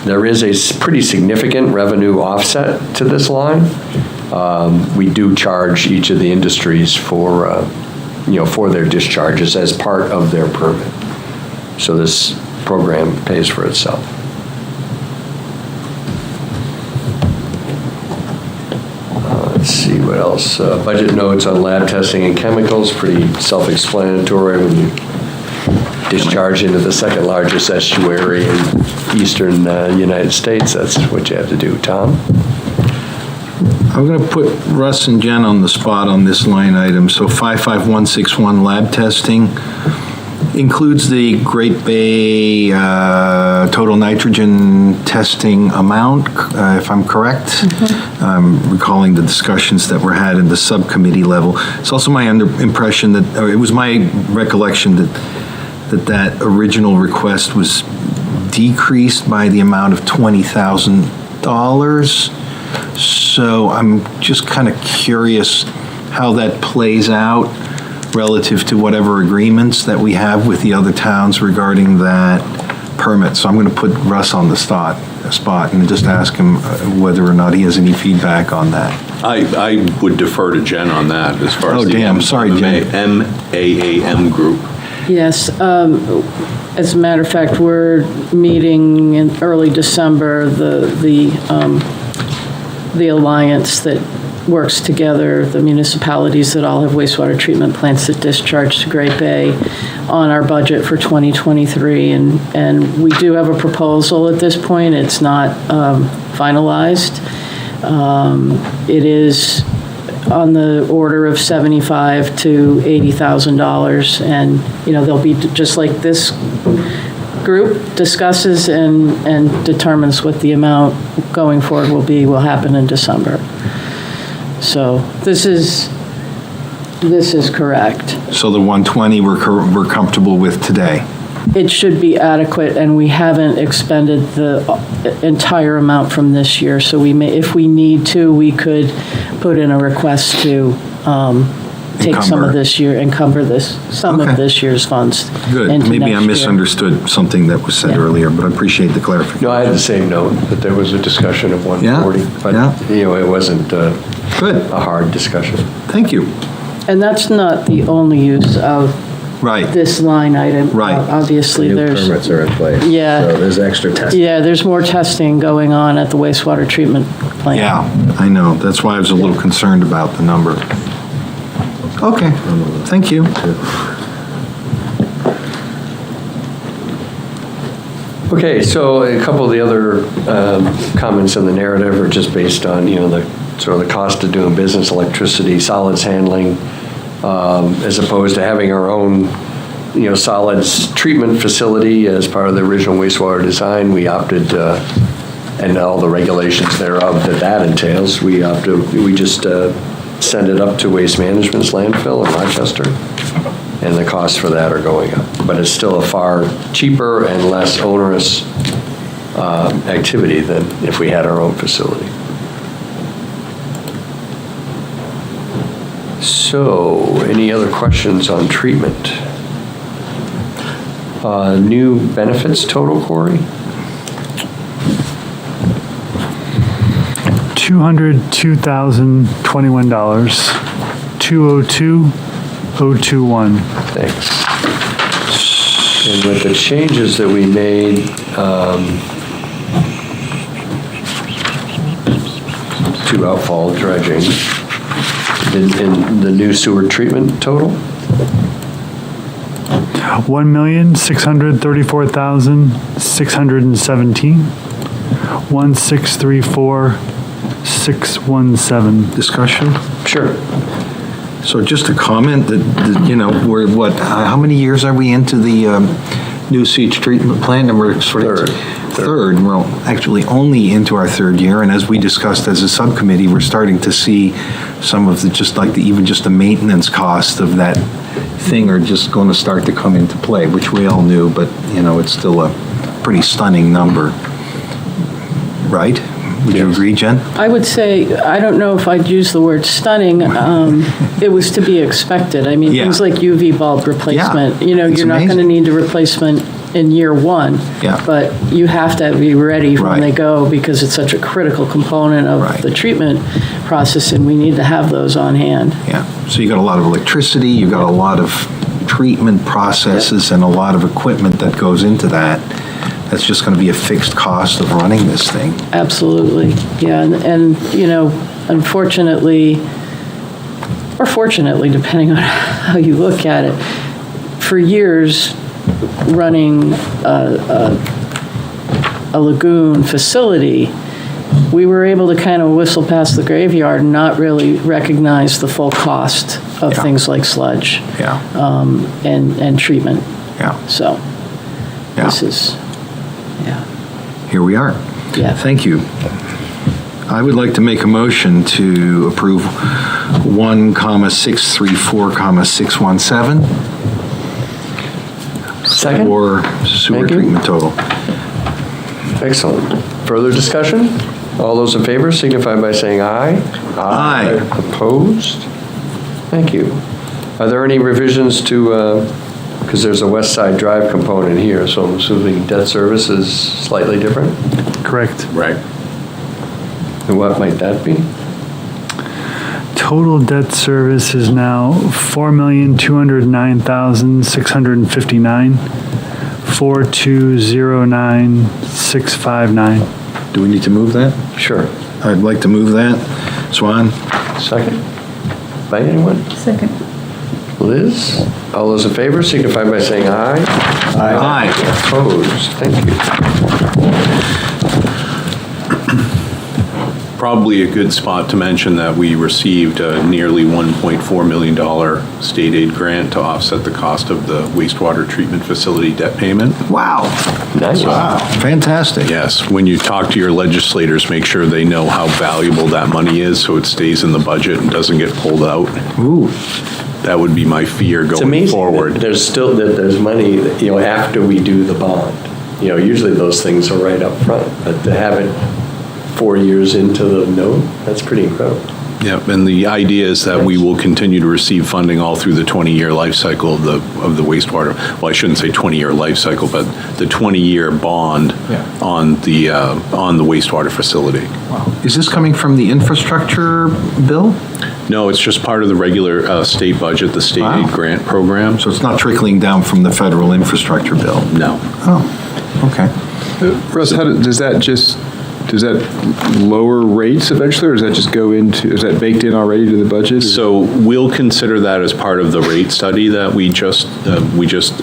There is a pretty significant revenue offset to this line. We do charge each of the industries for, for their discharges as part of their permit. So this program pays for itself. Let's see what else. Budget notes on lab testing and chemicals, pretty self-explanatory. When you discharge into the second largest estuary in eastern United States, that's what you have to do. Tom? I'm going to put Russ and Jen on the spot on this line item. So 55161 lab testing includes the Great Bay total nitrogen testing amount, if I'm correct. I'm recalling the discussions that were had in the subcommittee level. It's also my impression that, or it was my recollection that original request was decreased by the amount of $20,000. So I'm just kind of curious how that plays out relative to whatever agreements that we have with the other towns regarding that permit. So I'm going to put Russ on the spot and just ask him whether or not he has any feedback on that. I would defer to Jen on that as far as the sorry, Jen. MAAM group. Yes, as a matter of fact, we're meeting in early December, the alliance that works together, the municipalities that all have wastewater treatment plants that discharge to Great Bay, on our budget for 2023. And we do have a proposal at this point. It's not finalized. It is on the order of $75,000 to $80,000. And, they'll be, just like this group discusses and determines what the amount going forward will happen in December. So this is correct. So the 120 we're comfortable with today. It should be adequate, and we haven't expended the entire amount from this year. So we may, if we need to, we could put in a request to take some of this year, encumber some of this year's funds. Good. Maybe I misunderstood something that was said earlier, but I appreciate the clarification. No, I had the same note, that there was a discussion of 140, but it wasn't a hard discussion. Thank you. And that's not the only use of this line item. Right. Obviously, New there's permits are in place. Yeah. So there's extra testing. Yeah, there's more testing going on at the wastewater treatment plant. Yeah, I know. That's why I was a little concerned about the number. Okay, thank you. Okay, so a couple of the other comments in the narrative are just based on, the sort of the cost of doing business, electricity, solids handling, as opposed to having our own, solids treatment facility as part of the original wastewater design. We opted, and all the regulations thereof that entails, we just send it up to Waste Management's landfill in Rochester, and the costs for that are going up. But it's still a far cheaper and less onerous activity than if we had our own facility. So, any other questions on treatment? New benefits total, Corey? $202,021, 202,021. Thanks. And with the changes that we made, to outfall dredging, in the new sewer treatment total? 1,634,617, 1,634,617. Discussion? Sure. So just a comment that we're how many years are we into the new sewage treatment plant? And we're sort of third. We're actually only into our third year. And as we discussed as a subcommittee, we're starting to see some of even just the maintenance cost of that thing are just going to start to come into play, which we all knew, but it's still a pretty stunning number, right? Would you agree, Jen? I would say, I don't know if I'd use the word stunning. It was to be expected. I mean, Yeah. things like UV bulb replacement, Yeah, it's you're not going to amazing. need a replacement in year one. Yeah. But you have to be ready Right. when they go because it's such a critical component of Right. the treatment process, and we need to have those on hand. Yeah, so you got a lot of electricity, you got a lot of treatment processes and a lot of equipment that goes into that. That's just going to be a fixed cost of running this thing. Absolutely, yeah, and unfortunately, or fortunately, depending on how you look at it, for years, running a lagoon facility, we were able to kind of whistle past the graveyard and not really recognize the full cost of Yeah. things like sludge Yeah, and treatment. yeah, So yeah. this is, yeah. Here we are. Yeah. Thank you. I would like to make a motion to approve 1,634,617 Second? for sewer Thank you. treatment total. Excellent. Further discussion? All those in favor signify by saying aye. Aye. Opposed? Thank you. Are there any revisions to, because there's a West Side Drive component here, so I'm assuming debt service is slightly different? Correct. Right. And what might that be? Total debt service is now $4,209,659, 4209659. Do we need to move that? Sure. I'd like to move that. Swan? Second? By anyone? Second. Liz? All those in favor signify by saying aye. Aye. Opposed? Thank you. Probably a good spot to mention that we received a nearly $1.4 million state aid grant to offset the cost of the wastewater treatment facility debt payment. Wow. Nice. Wow, fantastic. Yes, when you talk to your legislators, make sure they know how valuable that money is so it stays in the budget and doesn't get pulled out. Ooh, That would be my fear It's going amazing forward. that there's still, that there's money, that, after we do the bond. Usually those things are right up front, but to have it 4 years into the note, that's pretty incredible. Yep, and the idea is that we will continue to receive funding all through the 20-year life cycle of the wastewater. Well, I shouldn't say 20-year life cycle, but the 20-year bond on the wastewater facility. is this coming from the infrastructure bill? No, it's just part of the regular state budget, the state aid grant program. So it's not trickling down from the federal infrastructure bill? No. Oh, okay. Russ, does that lower rates eventually, or does that just go into, is that baked in already to the budget? So we'll consider that as part of the rate study that we just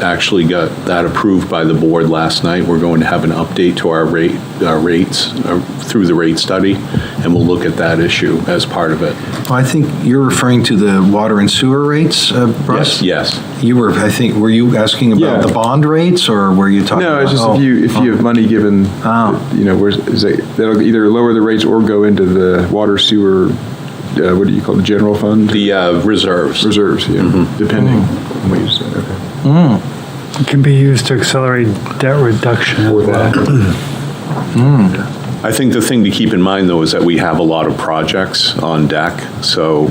actually got that approved by the board last night. We're going to have an update to our rates through the rate study, and we'll look at that issue as part of it. Well, I think you're referring to the water and sewer rates, Russ? Yes. You were, I think, were you asking about Yeah. the bond rates, or were you talking about? No, it's just if you have money given, that'll either lower the rates or go into the water sewer, what do you call it, the general fund? The reserves. Reserves, yeah, depending on what you said, okay. It can be used to accelerate debt reduction as well. I think the thing to keep in mind, though, is that we have a lot of projects on deck, so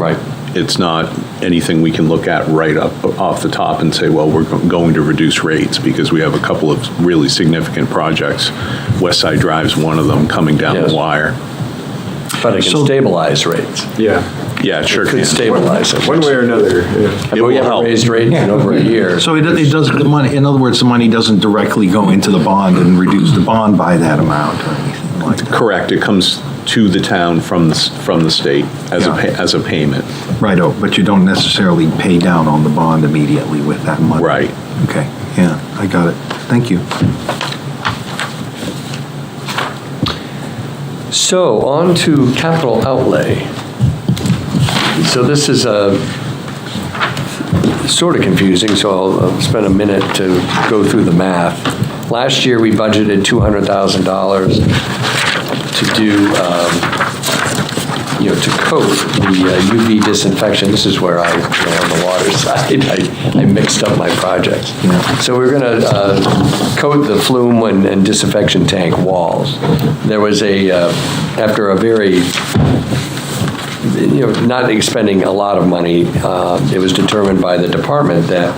it's not anything we can look at right up off the top and say, well, we're going to reduce rates, because we have a couple of really significant projects. West Side Drive's one of them coming down Yes. the wire. But it can stabilize rates. Yeah, Yeah, it sure It can. could stabilize it. one way or another, yeah. I mean, we will haven't help. raised rates in over a year. So it doesn't, the money, in other words, the money doesn't directly go into the bond and reduce the bond by that amount or anything like that? Correct. It comes to the town from the state as a payment. Right, but you don't necessarily pay down on the bond immediately with that money? Right. Okay, yeah, I got it. Thank you. So, on to capital outlay. So this is sort of confusing, so I'll spend a minute to go through the math. Last year, we budgeted $200,000 to do to coat the UV disinfection. This is where on the water side, I mixed up my projects. So we're going to coat the flume and disinfection tank walls. There was after a very, not expending a lot of money, it was determined by the department that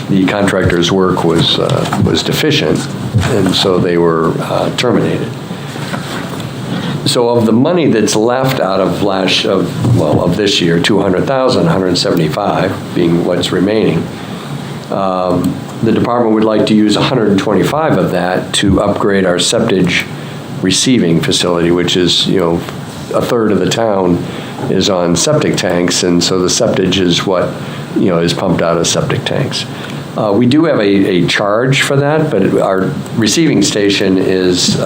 the contractor's work was deficient, and so they were terminated. So of the money that's left out of this year, 200,000, 175 being what's remaining, the department would like to use 125 of that to upgrade our septage receiving facility, which is, a third of the town is on septic tanks, and so the septage is what, is pumped out of septic tanks. We do have a charge for that, but our receiving station is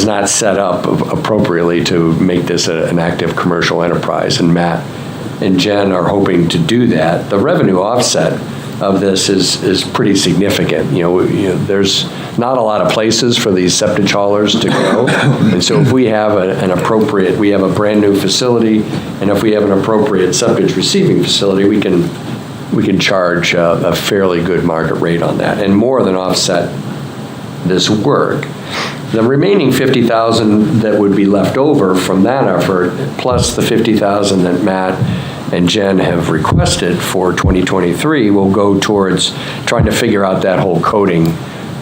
not set up appropriately to make this an active commercial enterprise, and Matt and Jen are hoping to do that. The revenue offset of this is pretty significant. There's not a lot of places for these septic haulers to go, and so if we have we have a brand new facility, and if we have an appropriate septic receiving facility, we can charge a fairly good market rate on that, and more than offset this work. The remaining 50,000 that would be left over from that effort, plus the 50,000 that Matt and Jen have requested for 2023, will go towards trying to figure out that whole coding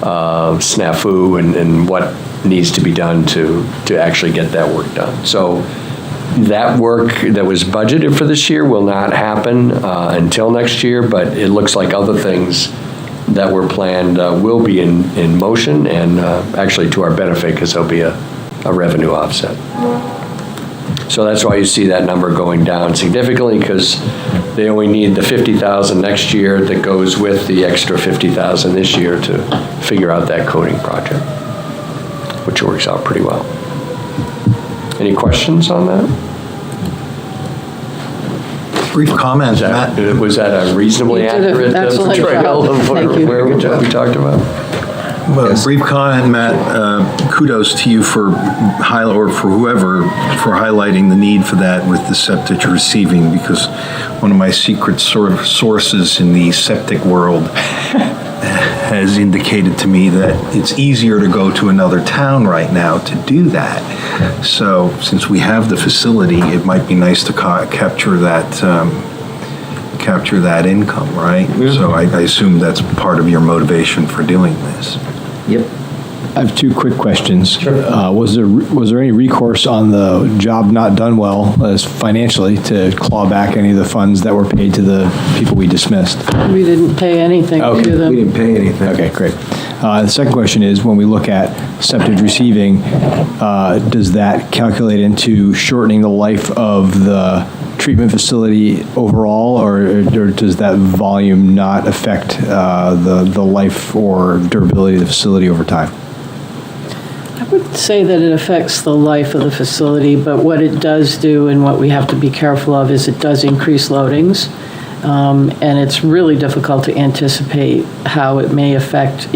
snafu and what needs to be done to actually get that work done. So that work that was budgeted for this year will not happen until next year, but it looks like other things that were planned will be in motion, and actually to our benefit, because there'll be a revenue offset. So that's why you see that number going down significantly, because they only need the 50,000 next year that goes with the extra 50,000 this year to figure out that coding project, which works out pretty well. Any questions on that? Brief comment, Matt. Was that a reasonably You did an accurate excellent portrayal job. of Thank you. where we talked about? Well, brief comment, Matt. Kudos to you for whoever for highlighting the need for that with the septic receiving, because one of my secret sources in the septic world has indicated to me that it's easier to go to another town right now to do that. So since we have the facility, it might be nice to capture that income, right? So I assume that's part of your motivation for doing this. Yep. I have two quick questions. Sure. Was there any recourse on the job not done well as financially to claw back any of the funds that were paid to the people we dismissed? We didn't pay anything to them. We didn't pay anything. Okay, great. The second question is, when we look at septic receiving, does that calculate into shortening the life of the treatment facility overall, or does that volume not affect the life or durability of the facility over time? I would say that it affects the life of the facility, but what it does do and what we have to be careful of is it does increase loadings. And it's really difficult to anticipate how it may affect,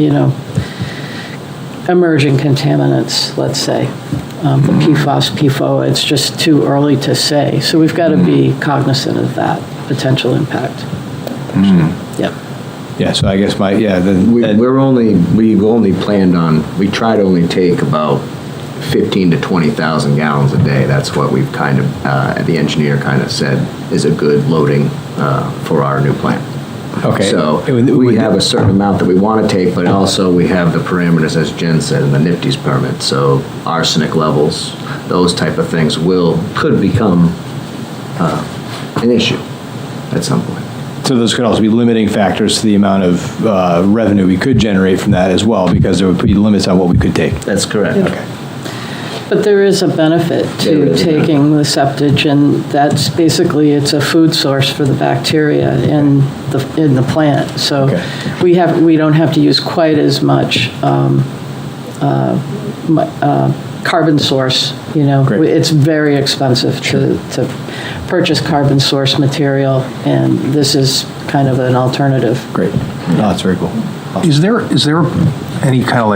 emerging contaminants, let's say, PFAS, PFOA. It's just too early to say. So we've got to be cognizant of that potential impact. Yep. Yeah, so I guess We've only planned on, we try to only take about 15 to 20,000 gallons a day. That's what we've kind of, the engineer kind of said is a good loading for our new plant. Okay. So we have a certain amount that we want to take, but also we have the parameters, as Jen said, in the NIPD's permit. So arsenic levels, those type of things could become an issue at some point. So those could also be limiting factors to the amount of revenue we could generate from that as well, because there would be limits on what we could take. That's correct. Okay. But there is a benefit to taking the septage, and that's basically, it's a food source for the bacteria in the plant. So we don't have to use quite as much carbon source, Great. It's very expensive to purchase carbon source material, and this is kind of an alternative. Great. No, that's very cool. Is there any kind of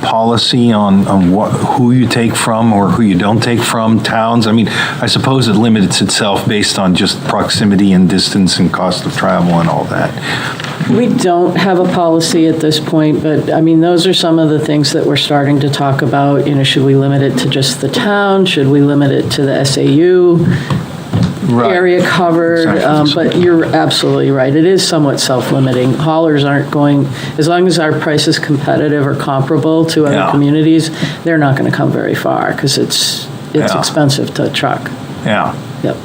policy on who you take from or who you don't take from, towns? I mean, I suppose it limits itself based on just proximity and distance and cost of travel and all that. We don't have a policy at this point, but, I mean, those are some of the things that we're starting to talk about. You know, should we limit it to just the town? Should we limit it to the SAU area covered? Exactly. But you're absolutely right. It is somewhat self-limiting. Haulers aren't going, as long as our price is competitive or comparable to other Yeah. communities, they're not going to come very far because it's Yeah. expensive to truck. Yeah. Yep.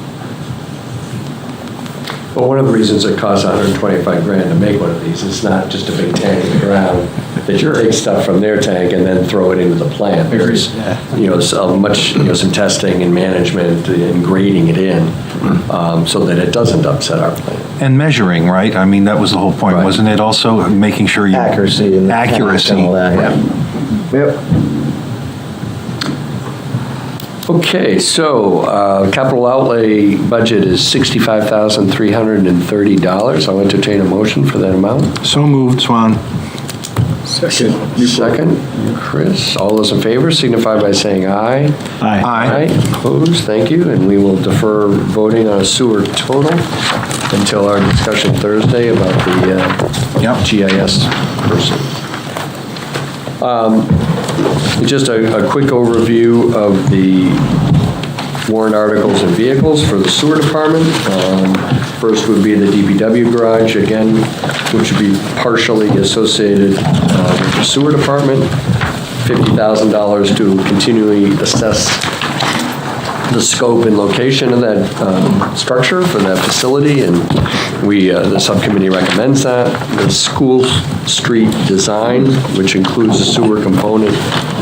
Well, one of the reasons it costs $125,000 to make one of these is not just a big tank in the ground, that you take stuff from their tank and then throw it into the plant. There's, some testing and management and grading it in, so that it doesn't upset our plant. And measuring, right? I mean, that was the whole point, Right. wasn't it? Also making sure you... Accuracy and the tanks Accuracy. and all that, yeah. Yep. Okay, so capital outlay budget is $65,330. I'll entertain a motion for that amount. So moved, Swan. Second, Chris. All those in favor signify by saying aye. Aye. Opposed, thank you, and we will defer voting on a sewer total until our discussion Thursday about the GIS person. Just a quick overview of the warrant articles and vehicles for the sewer department. First would be the DPW garage, again, which would be partially associated with the sewer department. $50,000 to continually assess the scope and location of that structure for that facility, and the subcommittee recommends that. The school street design, which includes a sewer component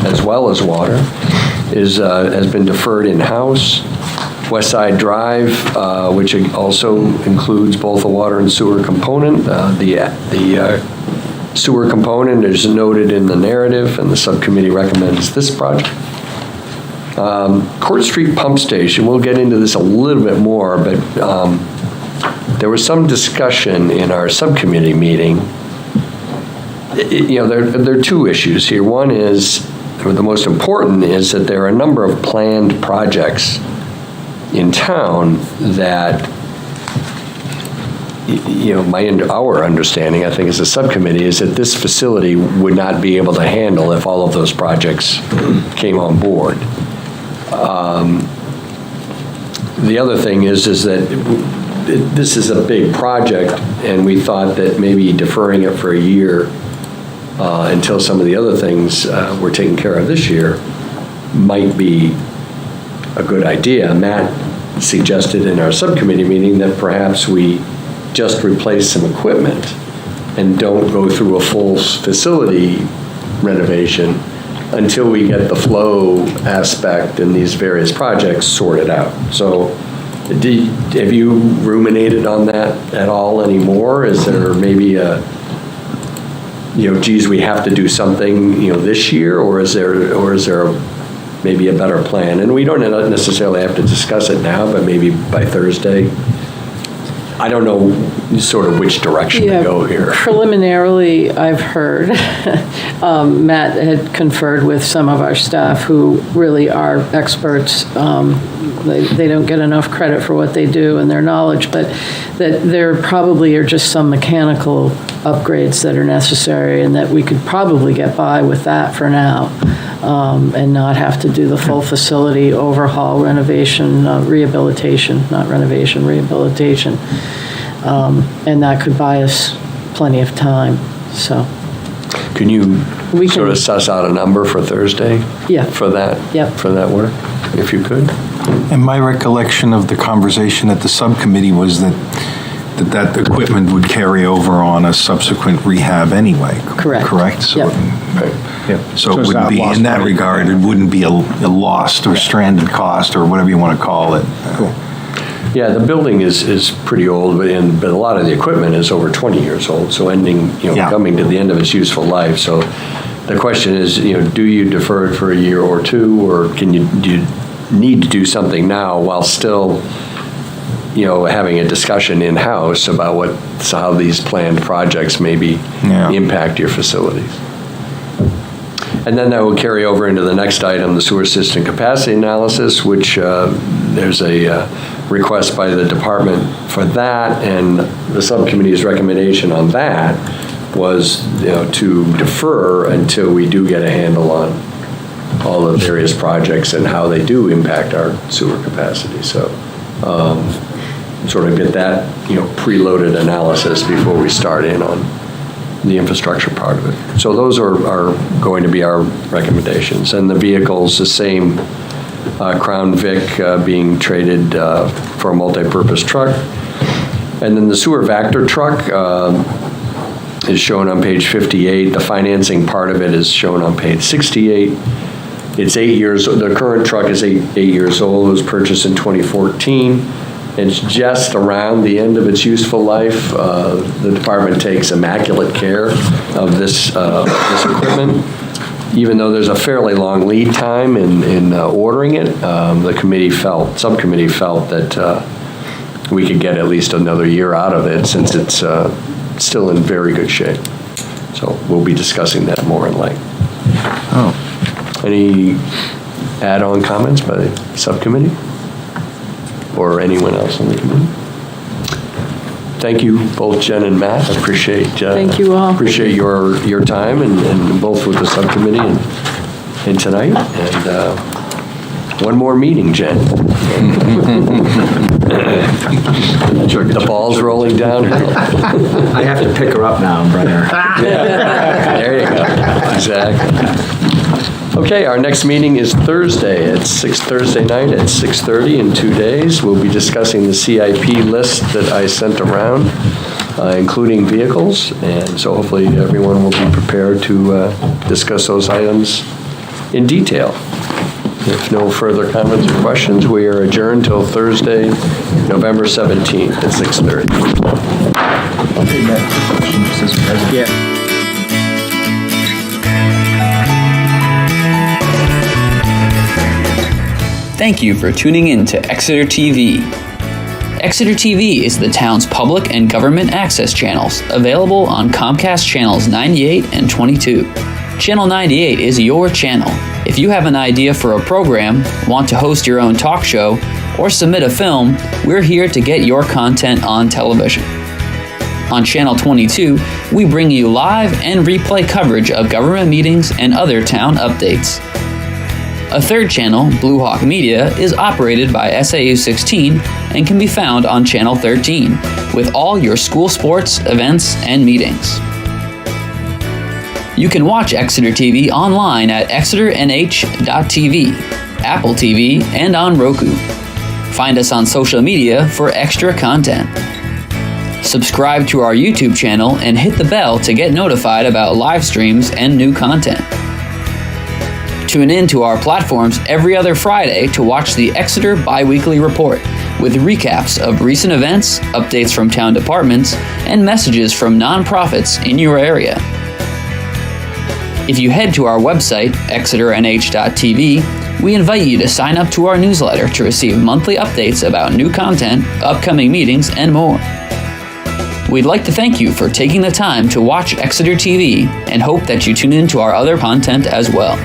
as well as water, has been deferred in-house. West Side Drive, which also includes both a water and sewer component. The sewer component is noted in the narrative, and the subcommittee recommends this project. Court Street Pump Station, we'll get into this a little bit more, but there was some discussion in our subcommittee meeting. There are two issues here. One is, or the most important, is that there are a number of planned projects in town that, our understanding, I think as a subcommittee, is that this facility would not be able to handle if all of those projects came on board. The other thing is that this is a big project, and we thought that maybe deferring it for a year until some of the other things were taken care of this year might be a good idea. Matt suggested in our subcommittee meeting that perhaps we just replace some equipment and don't go through a full facility renovation until we get the flow aspect in these various projects sorted out. So have you ruminated on that at all anymore? Is there maybe we have to do something, this year, or is there maybe a better plan? And we don't necessarily have to discuss it now, but maybe by Thursday. I don't know sort of which direction to go here. Preliminarily, I've heard, Matt had conferred with some of our staff who really are experts. They don't get enough credit for what they do and their knowledge, but that there probably are just some mechanical upgrades that are necessary, and that we could probably get by with that for now, and not have to do the full facility overhaul, renovation, rehabilitation, not renovation, rehabilitation. And that could buy us plenty of time, so. Can you We sort can- of suss out a number for Thursday? Yeah. For that? Yep. For that work, if you could? And my recollection of the conversation at the subcommittee was that equipment would carry over on a subsequent rehab anyway. Correct. Correct? So Yep. So it it's would not be, lost in that money. regard, it wouldn't be a lost or stranded cost or whatever you want to call it. Yeah, the building is pretty old, but a lot of the equipment is over 20 years old, so Yeah. coming to the end of its useful life. So the question is, do you defer it for a year or two, or do you need to do something now while still, having a discussion in-house about how these planned projects maybe Yeah. impact your facilities? And then that will carry over into the next item, the sewer system capacity analysis, which there's a request by the department for that, and the subcommittee's recommendation on that was, to defer until we do get a handle on all the various projects and how they do impact our sewer capacity. So sort of get that, preloaded analysis before we start in on the infrastructure part of it. So those are going to be our recommendations. And the vehicles, the same Crown Vic being traded for a multi-purpose truck. And then the sewer Vector truck is shown on page 58. The financing part of it is shown on page 68. It's 8 years, the current truck is eight years old. It was purchased in 2014. It's just around the end of its useful life. The department takes immaculate care of this equipment. Even though there's a fairly long lead time in ordering it, the subcommittee felt that we could get at least another year out of it since it's still in very good shape. So we'll be discussing that more in length. Any add-on comments by the subcommittee? Or anyone else on the committee? Thank you, both Jen and Matt. I appreciate Thank you all. Appreciate your time and both with the subcommittee and tonight. And one more meeting, Jen. The ball's rolling downhill. I have to pick her up now and bring her. Yeah. There you go. Exactly. Okay, our next meeting is Thursday night at 6:30 in 2 days. We'll be discussing the CIP list that I sent around, including vehicles, and so hopefully everyone will be prepared to discuss those items in detail. If no further comments or questions, we are adjourned till Thursday, November 17th at 6:30. Yeah. Thank you for tuning in to Exeter TV. Exeter TV is the town's public and government access channels, available on Comcast channels 98 and 22. Channel 98 is your channel. If you have an idea for a program, want to host your own talk show, or submit a film, we're here to get your content on television. On Channel 22, we bring you live and replay coverage of government meetings and other town updates. A third channel, Blue Hawk Media, is operated by SAU 16 and can be found on Channel 13, with all your school sports, events, and meetings. You can watch Exeter TV online at exeternh.tv, Apple TV, and on Roku. Find us on social media for extra content. Subscribe to our YouTube channel and hit the bell to get notified about live streams and new content. Tune in to our platforms every other Friday to watch the Exeter Biweekly Report, with recaps of recent events, updates from town departments, and messages from nonprofits in your area. If you head to our website, exeternh.tv, we invite you to sign up to our newsletter to receive monthly updates about new content, upcoming meetings, and more. We'd like to thank you for taking the time to watch Exeter TV and hope that you tune in to our other content as well.